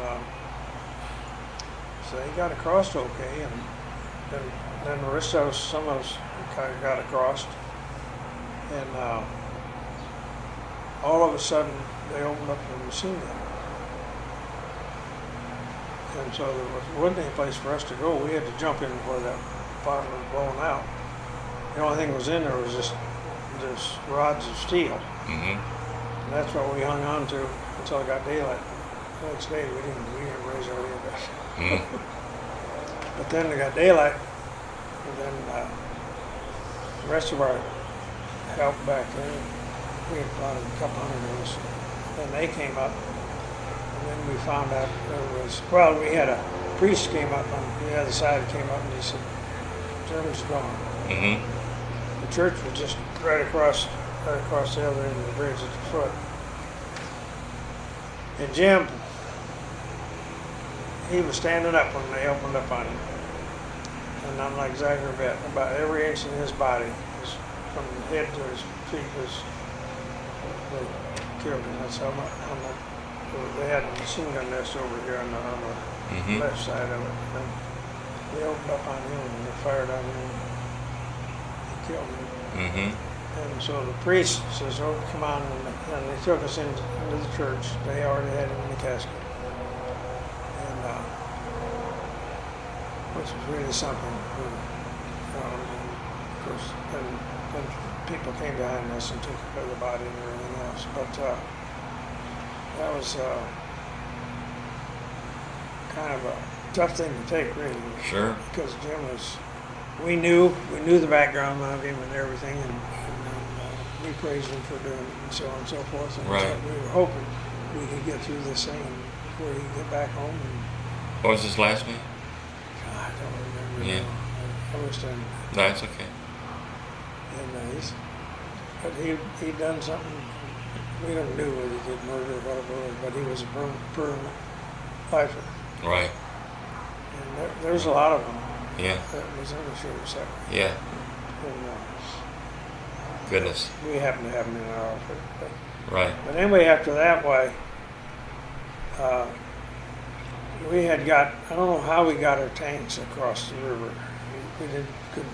Speaker 1: so he got across okay, and then the rest of us, some of us kind of got across, and all of a sudden they opened up the machine gun, and so there wasn't any place for us to go. We had to jump in where that bottom was blown out. The only thing that was in there was just rods of steel,
Speaker 2: Mhm.
Speaker 1: and that's what we hung on to until it got daylight. The next day we didn't raise our head.
Speaker 2: Mhm.
Speaker 1: But then it got daylight, and then the rest of our help back there, we had about a couple hundred of us, then they came up, and then we found out we had a priest came up on the other side, came up and he said, "Germans gone."
Speaker 2: Mhm.
Speaker 1: The church was just right across the other end of the bridge at the foot. And Jim, he was standing up when they opened up on him. And I'm not exaggerating a bit. About every inch in his body, from the head to his feet, they killed him. That's how much. They had a machine gun nest over here on the
Speaker 2: Mhm.
Speaker 1: left side of it. And they opened up on him and they fired on him and killed him.
Speaker 2: Mhm.
Speaker 1: And so the priest says, "Oh, come on," and they took us into the church. They already had him in the casket, and which was really something. Of course, and people came behind us and took the body and everything else. But that was kind of a tough thing to take, really,
Speaker 2: Sure.
Speaker 1: because Jim was. We knew the background of him and everything, and we praised him for doing it and so on and so forth. And
Speaker 2: Right.
Speaker 1: so we were hoping we could get through this thing before he could get back home. And
Speaker 2: What was his last name?
Speaker 1: I don't remember.
Speaker 2: Yeah.
Speaker 1: I wish I.
Speaker 2: No, it's okay.
Speaker 1: And but he'd done something. We don't know whether he did murder or whatever it was, but he was a permanent lifer.
Speaker 2: Right.
Speaker 1: And there's a lot of them
Speaker 2: Yeah.
Speaker 1: that was in the shooter sector.
Speaker 2: Yeah.
Speaker 1: And
Speaker 2: Goodness.
Speaker 1: we happened to have him in our outfit.
Speaker 2: Right.
Speaker 1: But anyway, after that, we had got, I don't know how we got our tanks across the river. We couldn't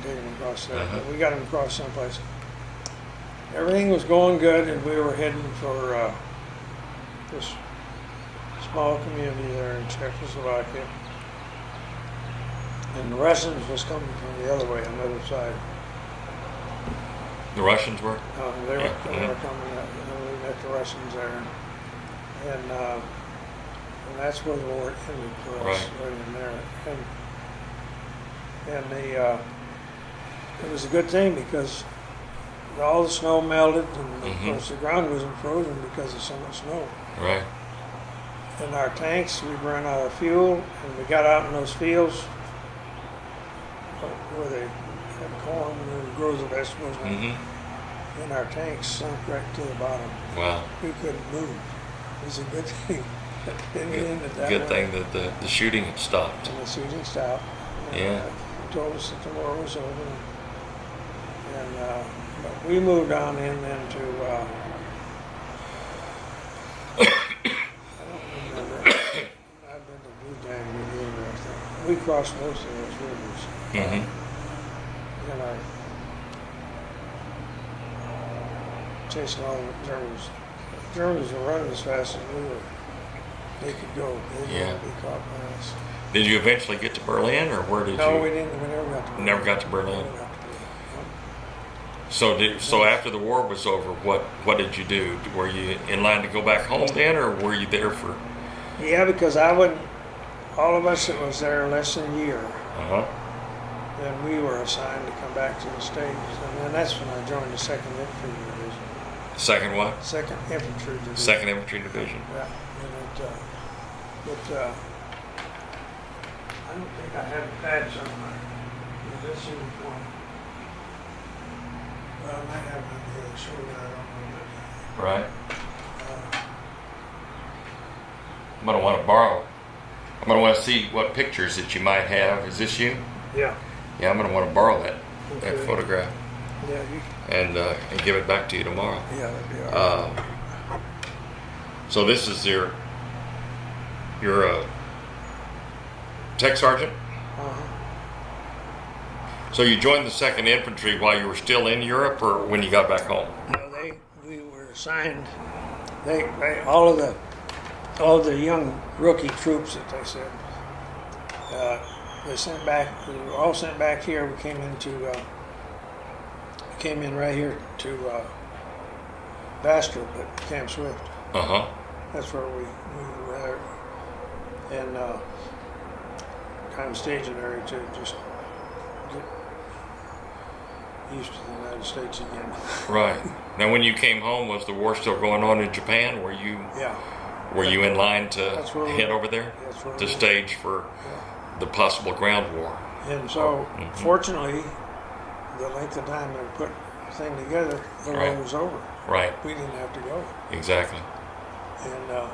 Speaker 1: take them across there, but we got them across someplace. Everything was going good, and we were heading for this small community there in Czechoslovakia. And the Russians was coming from the other way, on the other side.
Speaker 2: The Russians were?
Speaker 1: They were
Speaker 2: Yeah.
Speaker 1: coming up, and we met the Russians there. And that's where the war ended for us,
Speaker 2: Right.
Speaker 1: in there. And it was a good thing because all the snow melted, and of course the ground wasn't frozen because of so much snow.
Speaker 2: Right.
Speaker 1: in our tanks, we'd run out of fuel, and we got out in those fields where they had corn and grows the vegetables, and our tanks sunk right to the bottom.
Speaker 2: Wow.
Speaker 1: We couldn't move. It was a good thing. It ended that
Speaker 2: Good
Speaker 1: way.
Speaker 2: thing that the shooting had stopped.
Speaker 1: And the shooting stopped. And,
Speaker 2: Yeah.
Speaker 1: told us that the war was over. But we moved on in then to, I don't remember. I've been to Blue Dam River, I think. We crossed most of those rivers. And our chasing all the Germans. The Germans were running as fast as they could go. They didn't want to be caught by us.
Speaker 2: Did you eventually get to Berlin, or where did
Speaker 1: No,
Speaker 2: you?
Speaker 1: we didn't. We never got to Berlin.
Speaker 2: Never got to Berlin.
Speaker 1: Never got to Berlin.
Speaker 2: So after the war was over, what did you do? Were you in line to go back home then, or were you there for?
Speaker 1: Yeah, because I wouldn't. All of us that was there less than a year, then we were assigned to come back to the States, and then that's when I joined the Second Infantry Division.
Speaker 2: Second what?
Speaker 1: Second Infantry Division.
Speaker 2: Second Infantry Division.
Speaker 1: Yeah, but I don't think I had a badge on my this uniform. Well, I might have one here to show you. I don't know.
Speaker 2: Right.
Speaker 1: But,
Speaker 2: I'm gonna want to borrow. I'm gonna want to see what pictures that you might have. Is this you?
Speaker 1: yeah.
Speaker 2: Yeah, I'm gonna want to borrow that
Speaker 1: Okay.
Speaker 2: photograph
Speaker 1: Yeah. You,
Speaker 2: and give it back to you tomorrow.
Speaker 1: yeah, that'd be all right.
Speaker 2: So this is your tech sergeant.
Speaker 1: Uh-huh.
Speaker 2: So you joined the Second Infantry while you were still in Europe, or when you got back home?
Speaker 1: No, we were assigned. They all of the young rookie troops that they said. They sent back. We were all sent back here. We came in right here to Bastrop at Camp Swift. That's where we were there, and kind of stationary to just get used to the United States again.
Speaker 2: Right. Now, when you came home, was the war still going on in Japan? Were you in line to
Speaker 1: That's where we
Speaker 2: head
Speaker 1: were.
Speaker 2: over there
Speaker 1: That's where
Speaker 2: to
Speaker 1: we were.
Speaker 2: stage for
Speaker 1: Yeah.
Speaker 2: the possible ground war?
Speaker 1: And so, fortunately, the length of time they put the thing together, the war
Speaker 2: Right.
Speaker 1: was over.
Speaker 2: Right.
Speaker 1: We didn't have to go.
Speaker 2: Exactly.
Speaker 1: And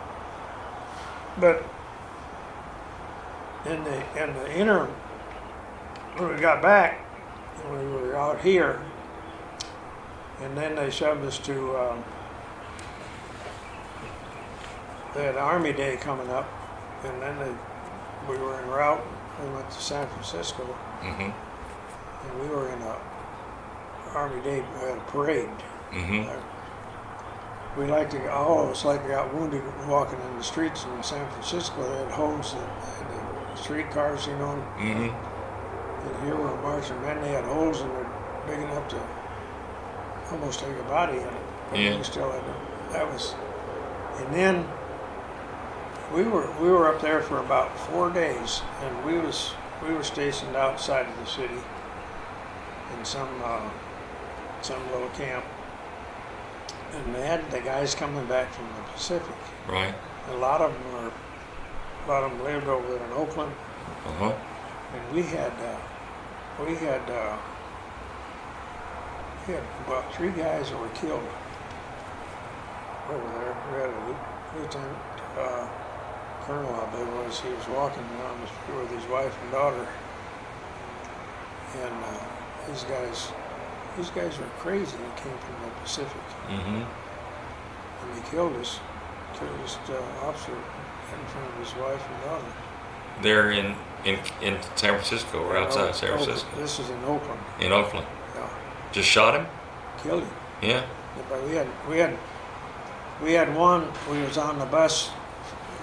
Speaker 1: but in the interim, when we got back, we were out here, and then they shoved us to. They had Army Day coming up, and then we were en route. We went to San Francisco, and we were in a Army Day parade. We like to, all of us like got wounded walking in the streets in San Francisco. They had holes that had the streetcars, you know. And here we're marching men. They had holes and they're big enough to almost take a body in it. But
Speaker 2: Yeah.
Speaker 1: we still had to, that was, and then we were up there for about 4 days, and we were stationed outside of the city in some little camp. And they had the guys coming back from the Pacific.
Speaker 2: Right.
Speaker 1: A lot of them lived over there in Oakland, and we had about 3 guys that were killed over there. We had a lieutenant colonel, I believe it was. He was walking around the street with his wife and daughter, and these guys were crazy. They came from the Pacific. And they killed this officer in front of his wife and daughter.
Speaker 2: They're in San Francisco or outside San Francisco?
Speaker 1: This is in Oakland.
Speaker 2: In Oakland.
Speaker 1: Yeah,
Speaker 2: Just shot him?
Speaker 1: killed him.
Speaker 2: Yeah.
Speaker 1: But we had one. We was on the bus.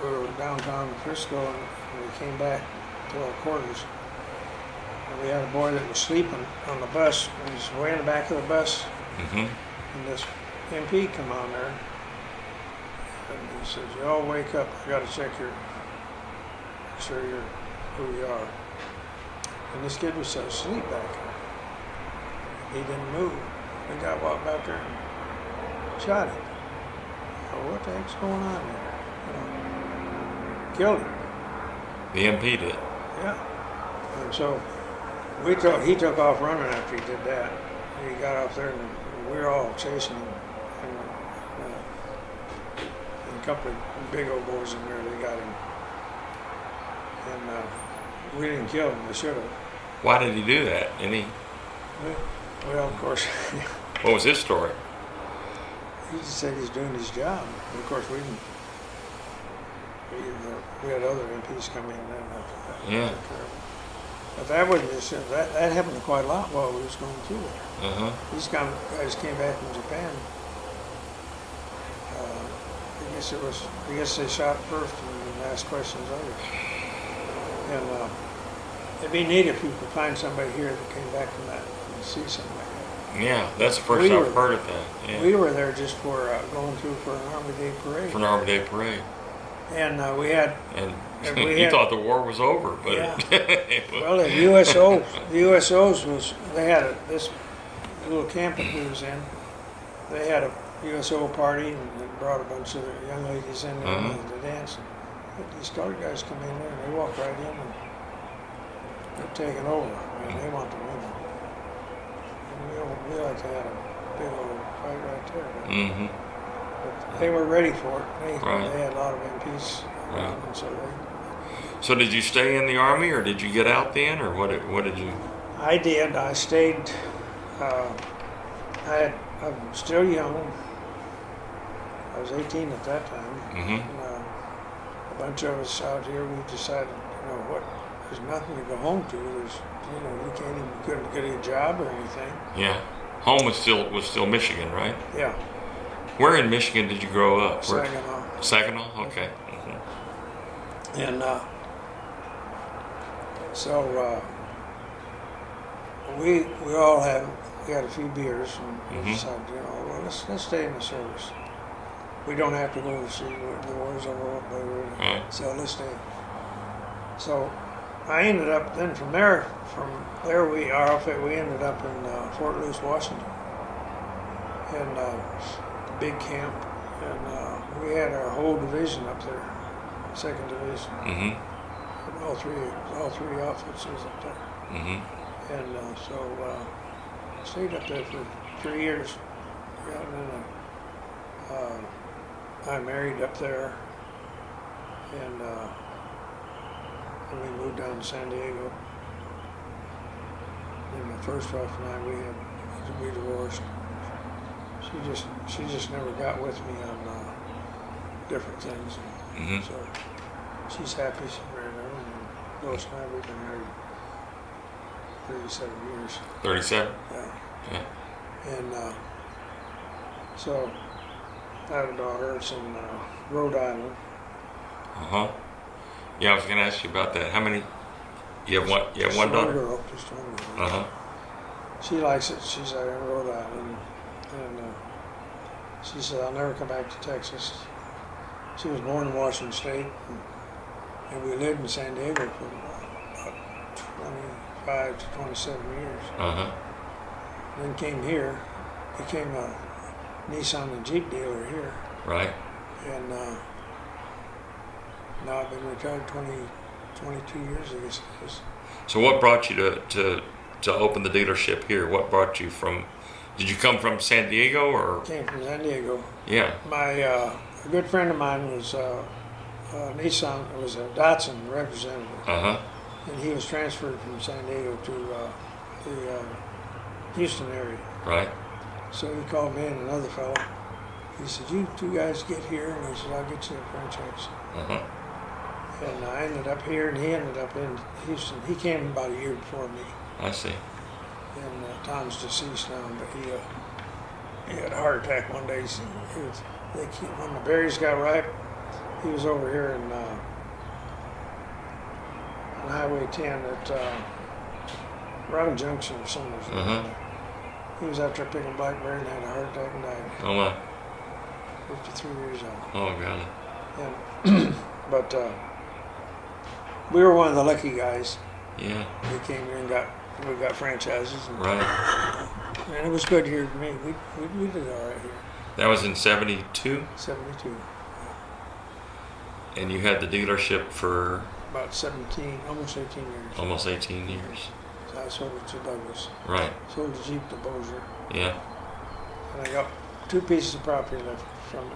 Speaker 1: We were downtown Frisco, and we came back to our quarters. And we had a boy that was sleeping on the bus. He was way in the back of the bus. And this MP come on there, and he says, "You all wake up. I got to check make sure you're who you are." And this kid was asleep back there. He didn't move. The guy walked back there and shot him. Oh, what the heck's going on here? You know? killed him.
Speaker 2: The MP did.
Speaker 1: Yeah. And so he took off running after he did that. He got off there and we were all chasing him. And a couple of big old boys in there, they got him. And we didn't kill him, we should have.
Speaker 2: Why did he do that? Any?
Speaker 1: Well, of course,
Speaker 2: What was his story?
Speaker 1: he just said he's doing his job. Of course, we didn't. We had other MPs come in then after that.
Speaker 2: Yeah.
Speaker 1: But that wasn't just that happened quite a lot while we was going through there. These guys came back from Japan. I guess they shot first and asked questions later. And it'd be neat if you could find somebody here that came back from that and see something like that.
Speaker 2: Yeah, that's the first I've heard of that. Yeah.
Speaker 1: We were there just for going through for an Army Day parade.
Speaker 2: For an Army Day parade.
Speaker 1: And we had.
Speaker 2: And
Speaker 1: we
Speaker 2: you
Speaker 1: had,
Speaker 2: thought the war was over, but
Speaker 1: yeah.
Speaker 2: it was.
Speaker 1: Well, the USOs was they had this little camp that we was in. They had a USO party and they brought a bunch of the young ladies in there to dance. And these colored guys come in there and they walk right in and they're taking over. I mean, they want to win. And we like to have a big old fight right there. But they were ready for it. They had a lot of MPs around, and so they.
Speaker 2: So did you stay in the Army, or did you get out then, or what did you?
Speaker 1: I did. I stayed. I'm still young. I was 18 at that time. And, a bunch of us out here, we decided, what? There's nothing to go home to. You couldn't get a job or anything.
Speaker 2: Yeah. Home was still Michigan, right?
Speaker 1: Yeah.
Speaker 2: Where in Michigan did you grow up?
Speaker 1: Saginaw.
Speaker 2: Saginaw? Okay.
Speaker 1: And so we all had a few beers and we decided, well, let's stay in the service. We don't have to go overseas. The war's over, so let's stay. So I ended up then from there our outfit, we ended up in Fort Lewis, Washington, and big camp, and we had our whole division up there, 2nd Division. And all three outfits was up there. And so stayed up there for 3 years. And then I married up there, and we moved down to San Diego. And my first wife and I, we divorced. She just never got with me on different things. So she's happy she's married her, and Lois and I, we've been married 37 years.
Speaker 2: 37?
Speaker 1: Yeah. And so I have a daughter. It's in Rhode Island.
Speaker 2: Yeah, I was going to ask you about that. How many? You have one. You have one daughter.
Speaker 1: Girl, just one girl. She likes it. She's out in Rhode Island, and she said, "I'll never come back to Texas." She was born in Washington State, and we lived in San Diego for about 25 to 27 years. Then came here, became a Nissan and Jeep dealer here.
Speaker 2: Right.
Speaker 1: And now I've been retired 22 years, I guess it is.
Speaker 2: So what brought you to open the dealership here? What brought you from? Did you come from San Diego or?
Speaker 1: Came from San Diego.
Speaker 2: Yeah.
Speaker 1: My a good friend of mine was Nissan. It was a Datsun representative. And he was transferred from San Diego to the Houston area.
Speaker 2: Right.
Speaker 1: So he called me and another fellow. He said, "You two guys get here," and he said, "I'll get you a franchise." And I ended up here, and he ended up in Houston. He came about a year before me.
Speaker 2: I see.
Speaker 1: And Tom's deceased now, but he had a heart attack one day. When the berries got ripe, he was over here on Highway 10 at Round Junction or somewhere. He was out there picking blackberry and had a heart attack and died.
Speaker 2: Oh my.
Speaker 1: 53 years old.
Speaker 2: Oh God.
Speaker 1: And but we were one of the lucky guys.
Speaker 2: Yeah.
Speaker 1: We came here and we got franchises. And,
Speaker 2: Right.
Speaker 1: and it was good here to me. We did all right here.
Speaker 2: That was in 72?
Speaker 1: 72.
Speaker 2: And you had the dealership for
Speaker 1: about 17, almost 18 years.
Speaker 2: almost 18 years.
Speaker 1: So I sold it to Douglas.
Speaker 2: Right.
Speaker 1: Sold the Jeep to Bozier.
Speaker 2: Yeah.
Speaker 1: And I got 2 pieces of property left from it.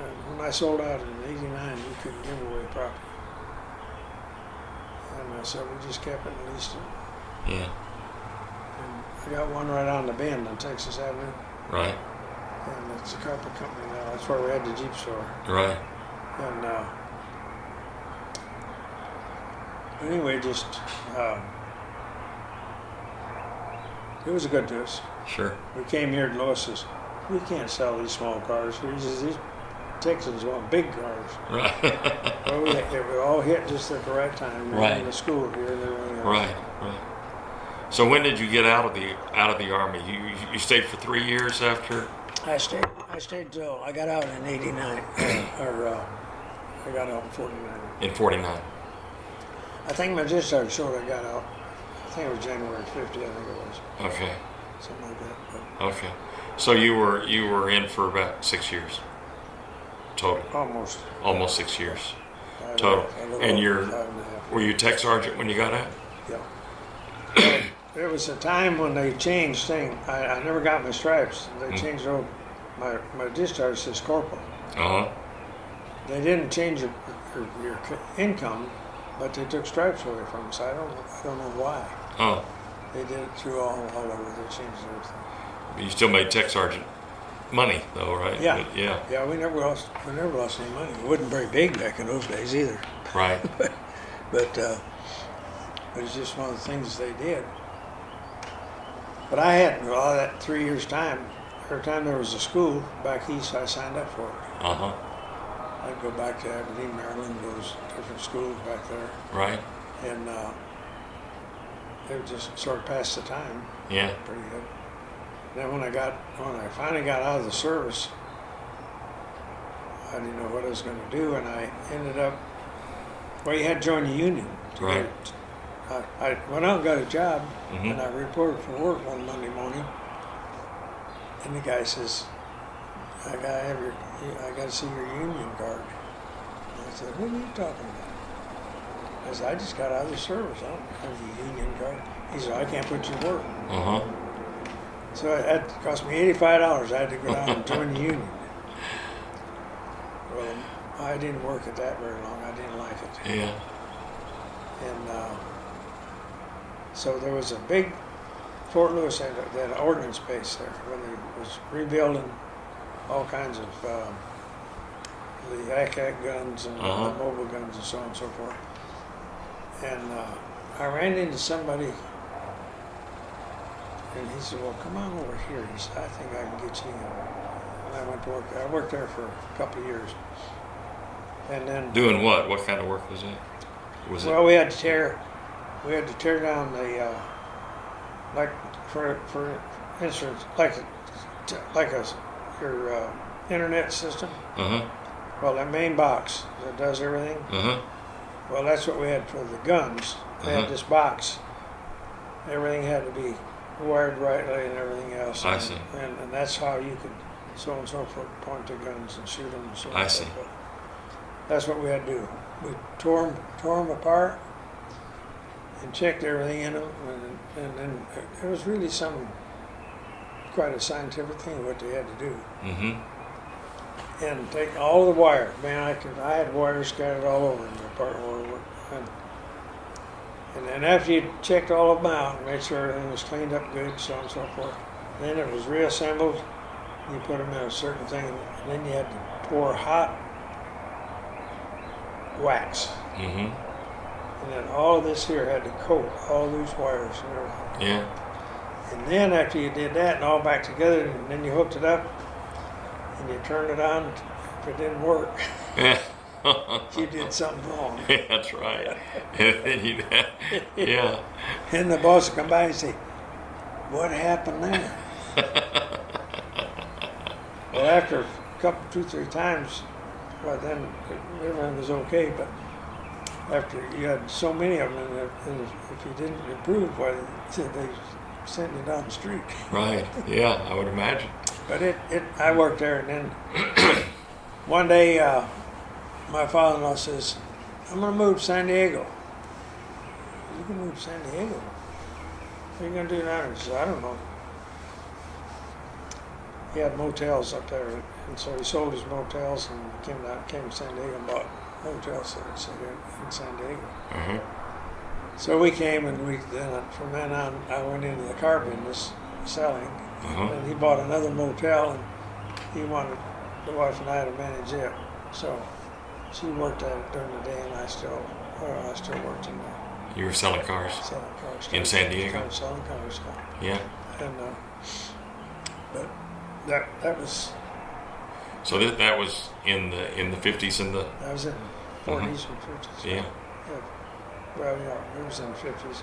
Speaker 1: And when I sold out in '89, we couldn't give away property. And so we just kept it and leased it.
Speaker 2: Yeah.
Speaker 1: And I got one right on the bend on Texas Avenue.
Speaker 2: Right.
Speaker 1: And it's a carpet company now. That's where we had the Jeep store.
Speaker 2: Right.
Speaker 1: And but anyway, just it was good to us.
Speaker 2: Sure.
Speaker 1: We came here to Lois says, we can't sell these small cars. He says, these Texans want big cars.
Speaker 2: Right.
Speaker 1: Well, it would all hit just at the right time. We were
Speaker 2: Right.
Speaker 1: in the school here and everything else.
Speaker 2: Right. Right. So when did you get out of the army? You stayed for 3 years after.
Speaker 1: I stayed till I got out in '89, or I got out in '49.
Speaker 2: In 49.
Speaker 1: I think my discharge showed I got out. I think it was January 50. I think it was
Speaker 2: Okay.
Speaker 1: something like that. But
Speaker 2: Okay. So you were in for about 6 years total.
Speaker 1: almost.
Speaker 2: Almost 6 years
Speaker 1: I
Speaker 2: total.
Speaker 1: a little
Speaker 2: And
Speaker 1: over
Speaker 2: you're
Speaker 1: 5.5.
Speaker 2: were you tech sergeant when you got out?
Speaker 1: Yeah. There was a time when they changed things. I never got my stripes. They changed over. My discharge says corporal.
Speaker 2: Uh huh.
Speaker 1: They didn't change your income, but they took stripes away from us. I don't know why.
Speaker 2: Oh,
Speaker 1: They did it through all over. They changed everything.
Speaker 2: you still made tech sergeant money though, right?
Speaker 1: Yeah.
Speaker 2: But, yeah.
Speaker 1: Yeah, we never lost any money. It wasn't very big back in those days either.
Speaker 2: Right.
Speaker 1: But it's just one of the things they did. But I had all that 3 years time. Every time there was a school back east, I signed up for it.
Speaker 2: Uh huh.
Speaker 1: I'd go back to Aberdeen, Maryland, those different schools back there,
Speaker 2: Right.
Speaker 1: and it would just sort of pass the time
Speaker 2: Yeah.
Speaker 1: pretty good. Then when I finally got out of the service, I didn't know what I was going to do, and I ended up. Well, you had to join the union. To
Speaker 2: Right.
Speaker 1: get- I went out and got a job,
Speaker 2: Mhm.
Speaker 1: and I reported for work one Monday morning, and the guy says, I got to see your union card. And I said, what are you talking about? I said, I just got out of the service. I don't have a union card. He said, I can't put you to work.
Speaker 2: Uh huh.
Speaker 1: So it cost me $85. I had to go down and join the union. Well, I didn't work at that very long. I didn't like it.
Speaker 2: Yeah.
Speaker 1: And so there was a big Fort Lewis had an ordnance base there when they was rebuilding all kinds of the ACAC guns and
Speaker 2: Uh-huh.
Speaker 1: the mobile guns and so on and so forth. And I ran into somebody, and he said, well, come on over here. He said, I think I can get you in. And I went to work. I worked there for a couple of years. And then,
Speaker 2: Doing what? What kind of work was it? Was
Speaker 1: well, we had to tear down the, like, for instance, your internet system.
Speaker 2: it? Uh huh.
Speaker 1: Well, that main box that does everything.
Speaker 2: Uh huh.
Speaker 1: Well, that's what we had for the guns. They
Speaker 2: Uh-huh.
Speaker 1: had this box. Everything had to be wired rightly and everything else.
Speaker 2: I see.
Speaker 1: And that's how you could so and so forth point the guns and shoot them and so on.
Speaker 2: I
Speaker 1: and so
Speaker 2: see.
Speaker 1: forth. That's what we had to do. We tore them apart and checked everything in them, and then it was really quite a scientific thing what they had to do.
Speaker 2: Mm-hmm.
Speaker 1: And take all the wire. Man, I had wires scattered all over in the apartment where we worked. And then after you checked all of them out and made sure everything was cleaned up good, so on and so forth, then it was reassembled. You put them in a certain thing, and then you had to pour hot wax.
Speaker 2: Mm-hmm.
Speaker 1: And then all of this here had to coat all these wires and everything.
Speaker 2: Yeah.
Speaker 1: And then after you did that and all back together, and then you hooked it up and you turned it on, if it didn't work,
Speaker 2: Yeah.
Speaker 1: you did something wrong.
Speaker 2: Yeah, that's right. And then yeah.
Speaker 1: And the boss would come by and say, what happened there? Well, after a couple, 2-3 times, well, then everything was okay, but after you had so many of them, and if you didn't improve, well, they sent you down the street.
Speaker 2: Right. Yeah, I would imagine.
Speaker 1: But I worked there, and then one day my father-in-law says, I'm going to move to San Diego. You can move to San Diego? What are you going to do now? He says, I don't know. He had motels up there, and so he sold his motels and came to San Diego and bought motels there in San Diego.
Speaker 2: Mm-hmm.
Speaker 1: So we came, and from then on, I went into the car business selling, and he bought another motel, and he wanted the wife and I to manage it. So she worked at it during the day, and I still worked in there.
Speaker 2: You were selling cars
Speaker 1: Selling cars.
Speaker 2: in San Diego?
Speaker 1: Started selling cars.
Speaker 2: Yeah.
Speaker 1: And but that was
Speaker 2: So that was in the 50s and the
Speaker 1: that was in 40s and 50s.
Speaker 2: yeah.
Speaker 1: Well, yeah, it was in the 50s.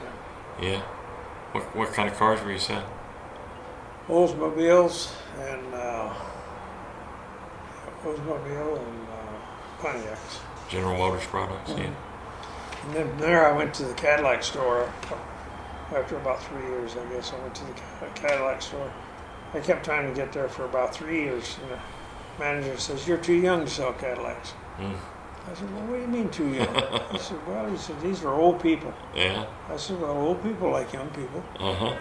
Speaker 2: Yeah. What kind of cars were you selling?
Speaker 1: Oldsmobiles and Pontiacs.
Speaker 2: General Motors products.
Speaker 1: Mm-hmm.
Speaker 2: Yeah.
Speaker 1: And then there I went to the Cadillac store. After about 3 years, I guess, I went to the Cadillac store. I kept trying to get there for about 3 years. And the manager says, "You're too young to sell Cadillacs."
Speaker 2: Mm.
Speaker 1: I said, "Well, what do you mean too young?" He said, "Well," he said, "these are old people."
Speaker 2: Yeah.
Speaker 1: I said, "Well, old people like young people."
Speaker 2: Uh-huh.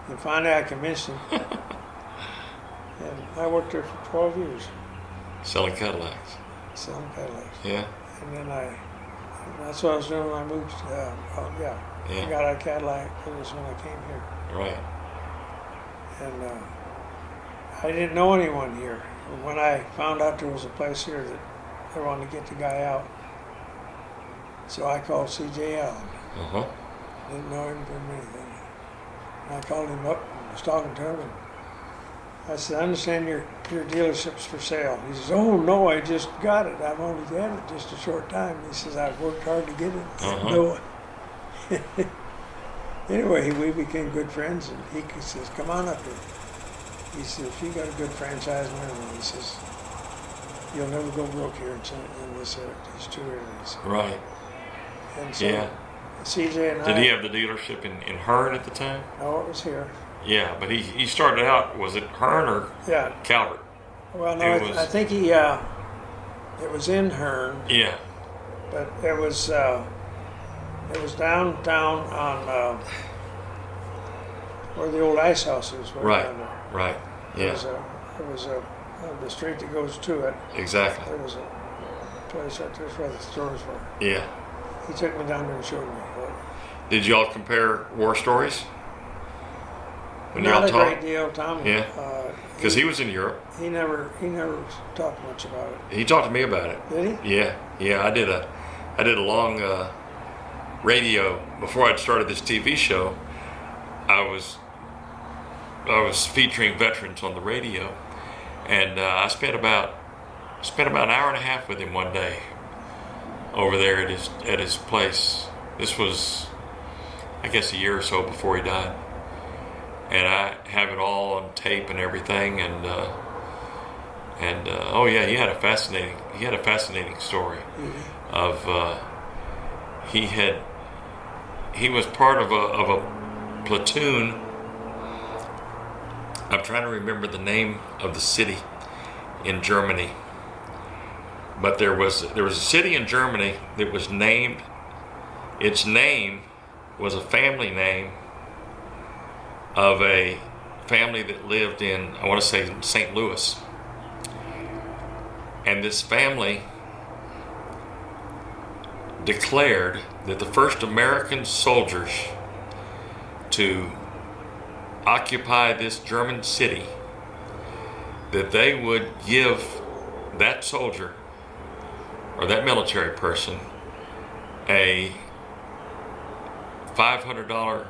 Speaker 1: And finally I convinced him. And I worked there for 12 years
Speaker 2: Selling Cadillacs.
Speaker 1: selling Cadillacs.
Speaker 2: Yeah.
Speaker 1: And then that's what I was doing when I moved.
Speaker 2: Yeah.
Speaker 1: I got out of Cadillac. It was when I came here.
Speaker 2: Right.
Speaker 1: And I didn't know anyone here. When I found out there was a place here that they wanted to get the guy out, so I called C.J. Allen.
Speaker 2: Uh-huh.
Speaker 1: Didn't know him from anything. And I called him up and was talking to him. And I said, "I understand your dealership's for sale." He says, "Oh, no, I just got it. I've only had it just a short time." He says, "I've worked hard to get it."
Speaker 2: Uh-huh.
Speaker 1: No. Anyway, we became good friends, and he says, "Come on up here." He says, "If you got a good franchise and everything," he says, "you'll never go broke here in these two areas."
Speaker 2: Right.
Speaker 1: And so
Speaker 2: Yeah.
Speaker 1: CJ and
Speaker 2: Did he have the dealership in Hearn at the time?
Speaker 1: No, it was here.
Speaker 2: Yeah, but he started out, was it Hearn or
Speaker 1: Yeah.
Speaker 2: Calvert?
Speaker 1: Well, no,
Speaker 2: It was-
Speaker 1: I think it was in Hearn,
Speaker 2: Yeah.
Speaker 1: but it was downtown on where the old ice house is.
Speaker 2: Right.
Speaker 1: Down there.
Speaker 2: Right.
Speaker 1: There
Speaker 2: Yeah.
Speaker 1: was the street that goes to it.
Speaker 2: Exactly.
Speaker 1: There was a place right there where the stores were.
Speaker 2: Yeah.
Speaker 1: He took me down there and showed me.
Speaker 2: Did y'all compare war stories? When
Speaker 1: Not
Speaker 2: y'all
Speaker 1: a
Speaker 2: talked?
Speaker 1: great deal, Tom.
Speaker 2: Yeah. Because he was in Europe.
Speaker 1: He never talked much about it.
Speaker 2: He talked to me about it.
Speaker 1: Did he?
Speaker 2: Yeah. Yeah. I did a long radio before I'd started this TV show. I was featuring veterans on the radio, and I spent about an hour and a half with him one day over there at his place. This was, I guess, a year or so before he died, and I have it all on tape and everything. And oh yeah, he had a fascinating story of he was part of a platoon. I'm trying to remember the name of the city in Germany, but there was a city in Germany that was named. Its name was a family name of a family that lived in, I want to say, St. Louis, and this family declared that the first American soldiers to occupy this German city, that they would give that soldier or that military person a $500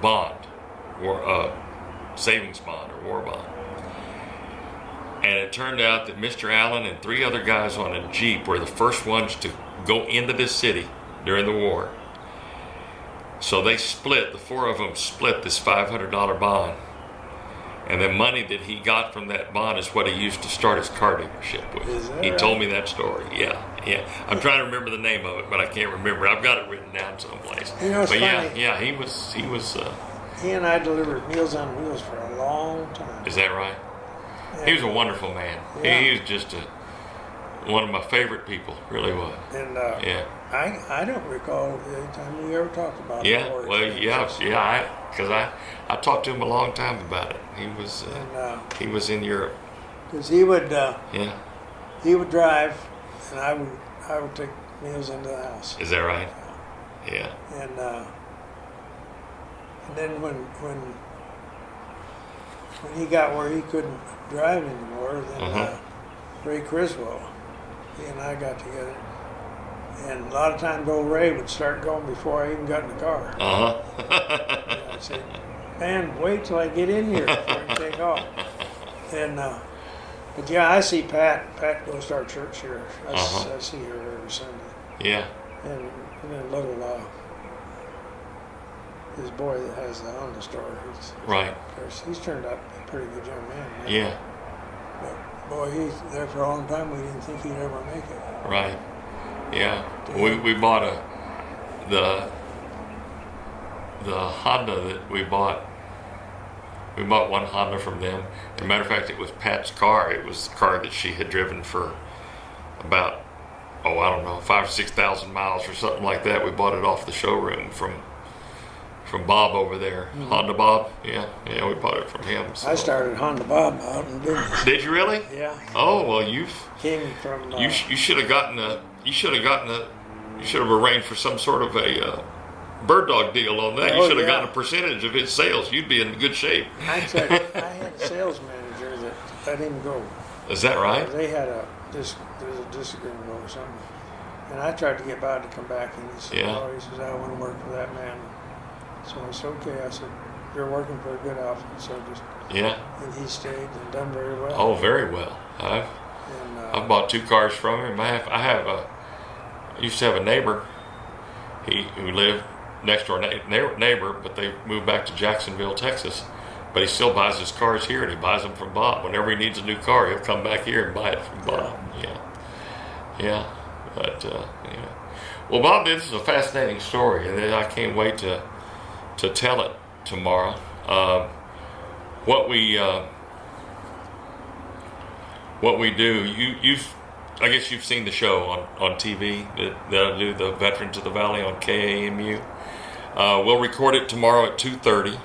Speaker 2: bond, or a savings bond or war bond. And it turned out that Mr. Allen and 3 other guys on a Jeep were the first ones to go into this city during the war. So they split, the 4 of them split this $500 bond. And the money that he got from that bond is what he used to start his car dealership with.
Speaker 1: Is that
Speaker 2: He
Speaker 1: right?
Speaker 2: told me that story. Yeah. I'm trying to remember the name of it, but I can't remember. I've got it written down someplace.
Speaker 1: You know, it's
Speaker 2: but
Speaker 1: funny.
Speaker 2: yeah, he was.
Speaker 1: He and I delivered Meals on Wheels for a long time.
Speaker 2: Is that right? He was a wonderful man.
Speaker 1: Yeah.
Speaker 2: He was just One of my favorite people, really was.
Speaker 1: And
Speaker 2: Yeah.
Speaker 1: I don't recall any time we ever talked about
Speaker 2: Yeah,
Speaker 1: war
Speaker 2: well,
Speaker 1: experiences.
Speaker 2: because I talked to him a long time about it. He was in Europe.
Speaker 1: Because he would
Speaker 2: Yeah,
Speaker 1: drive, and I would take meals into the house.
Speaker 2: is that right? Yeah,
Speaker 1: And then when he got where he couldn't drive anymore, then
Speaker 2: Uh-huh.
Speaker 1: Ray Criswell, he and I got together, and a lot of times old Ray would start going before I even got in the car.
Speaker 2: uh
Speaker 1: And I'd say, "Man, wait till I get in here before I take off." And but yeah, I see Pat. Pat goes to our church here. I see her every Sunday.
Speaker 2: Yeah,
Speaker 1: And then little his boy that has the Honda store.
Speaker 2: right.
Speaker 1: He's turned out to be a pretty good young man. Now.
Speaker 2: Yeah,
Speaker 1: But boy, he's there for a long time. We didn't think he'd ever make it.
Speaker 2: right. Yeah, we bought the Honda that we bought. We bought one Honda from them. As a matter of fact, it was Pat's car. It was the car that she had driven for about, I don't know, 5,000 or 6,000 miles or something like that. We bought it off the showroom from Bob over there.
Speaker 1: Mm-hmm.
Speaker 2: Honda Bob. Yeah, we bought it from him. So.
Speaker 1: I started Honda Bob out in business.
Speaker 2: Did you really?
Speaker 1: Yeah.
Speaker 2: Oh well,
Speaker 1: Came from.
Speaker 2: you should have you should have arranged for some sort of a bird dog deal on that. You
Speaker 1: Oh,
Speaker 2: should have
Speaker 1: yeah.
Speaker 2: gotten a percentage of his sales. You'd be in good shape.
Speaker 1: I had a sales manager that let him go.
Speaker 2: Is that right?
Speaker 1: They had there was a disagreement over something, and I tried to get Bob to come back, and he said,
Speaker 2: Yeah.
Speaker 1: "Oh," he says, "I want to work for that man." So I said, "Okay." I said, "You're working for a good outfit, so just."
Speaker 2: Yeah.
Speaker 1: And he stayed and done very well.
Speaker 2: Oh, very well. I've
Speaker 1: And,
Speaker 2: bought 2 cars from him. I used to have a neighbor. Who lived next door neighbor, but they moved back to Jacksonville, Texas. But he still buys his cars here, and he buys them from Bob. Whenever he needs a new car, he'll come back here and buy it from Bob. Yeah. But yeah. Well, Bob, this is a fascinating story, and I can't wait to tell it tomorrow. What we do, I guess you've seen the show on TV that I do, the Veterans of the Valley on KAMU. We'll record it tomorrow at 2:30.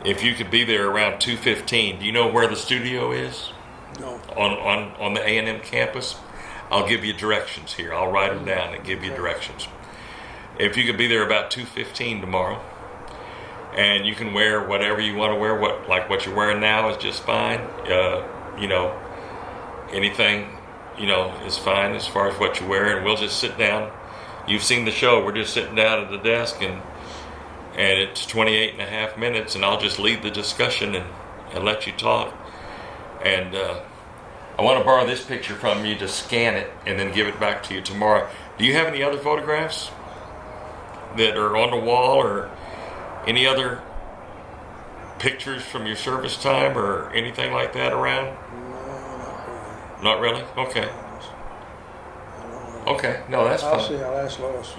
Speaker 2: If you could be there around 2:15, do you know where the studio is?
Speaker 1: no.
Speaker 2: On the A&M campus? I'll give you directions here. I'll write them down and give you directions. If you could be there about 2:15 tomorrow, and you can wear whatever you want to wear, what you're wearing now is just fine. Anything, is fine as far as what you wear, and we'll just sit down. You've seen the show. We're just sitting down at the desk, and it's 28 and a half minutes, and I'll just lead the discussion and let you talk. And I want to borrow this picture from you to scan it and then give it back to you tomorrow. Do you have any other photographs that are on the wall, or any other pictures from your service time or anything like that around?
Speaker 1: No,
Speaker 2: Not really? Okay.
Speaker 1: I don't know.
Speaker 2: Okay. No, that's
Speaker 1: I'll
Speaker 2: fine.
Speaker 1: see. I'll ask Lois.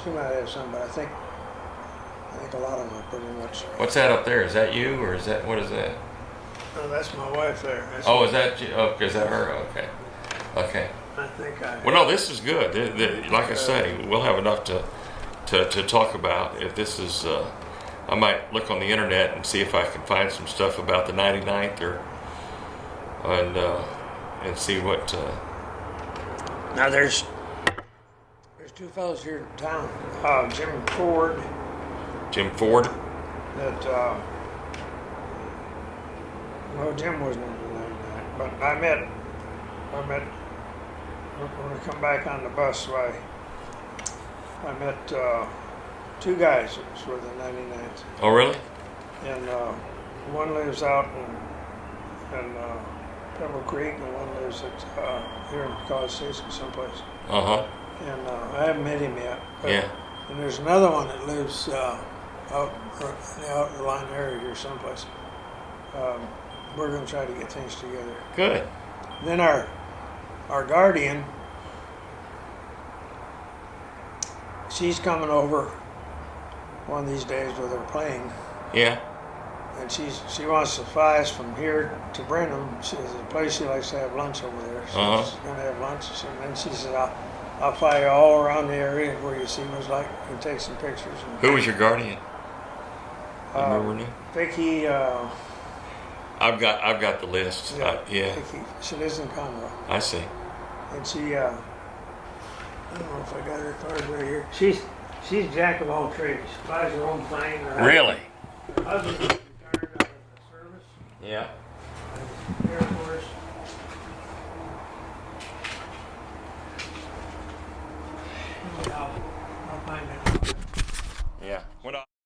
Speaker 1: She might have some, but I think a lot of them are pretty much.
Speaker 2: What's that up there? Is that you, or what is that?
Speaker 1: Oh, that's my wife there.
Speaker 2: Oh, is that you? Oh, is that her? Okay. Okay.
Speaker 1: I think I.
Speaker 2: Well, no, this is good. Like I say, we'll have enough to talk about. If this is, I might look on the internet and see if I can find some stuff about the 99th, and see what.
Speaker 1: Now there's 2 fellows here in town, Jim Ford,
Speaker 2: Jim Ford.
Speaker 1: that no, Jim wasn't in the 99, but I met when I come back on the bus. So I met 2 guys that was with the 99th,
Speaker 2: Oh, really?
Speaker 1: and one lives out in Pebble Creek, and one lives at here in College Station someplace.
Speaker 2: Uh-huh.
Speaker 1: And I haven't met him yet. But,
Speaker 2: Yeah.
Speaker 1: And there's another one that lives out in the outlying area here someplace. We're going to try to get things together.
Speaker 2: Good.
Speaker 1: And then our guardian, she's coming over one of these days with her plane,
Speaker 2: Yeah.
Speaker 1: And she wants to fly us from here to Brenham. There's a place she likes to have lunch over there. So
Speaker 2: Uh-huh.
Speaker 1: she's gonna have lunch. And then she said, I'll fly you all around the area where you see what's like and take some pictures. And,
Speaker 2: Who was your guardian? Remember her name?
Speaker 1: Vicky,
Speaker 2: I've got the list. Yeah,
Speaker 1: Vicky. She lives in Conroe.
Speaker 2: I see.
Speaker 1: And she, I don't know if I got her card right here. She's jack of all trades. She flies her own plane. Her
Speaker 2: Really?
Speaker 1: husband retired out of the service.
Speaker 2: Yeah.
Speaker 1: Here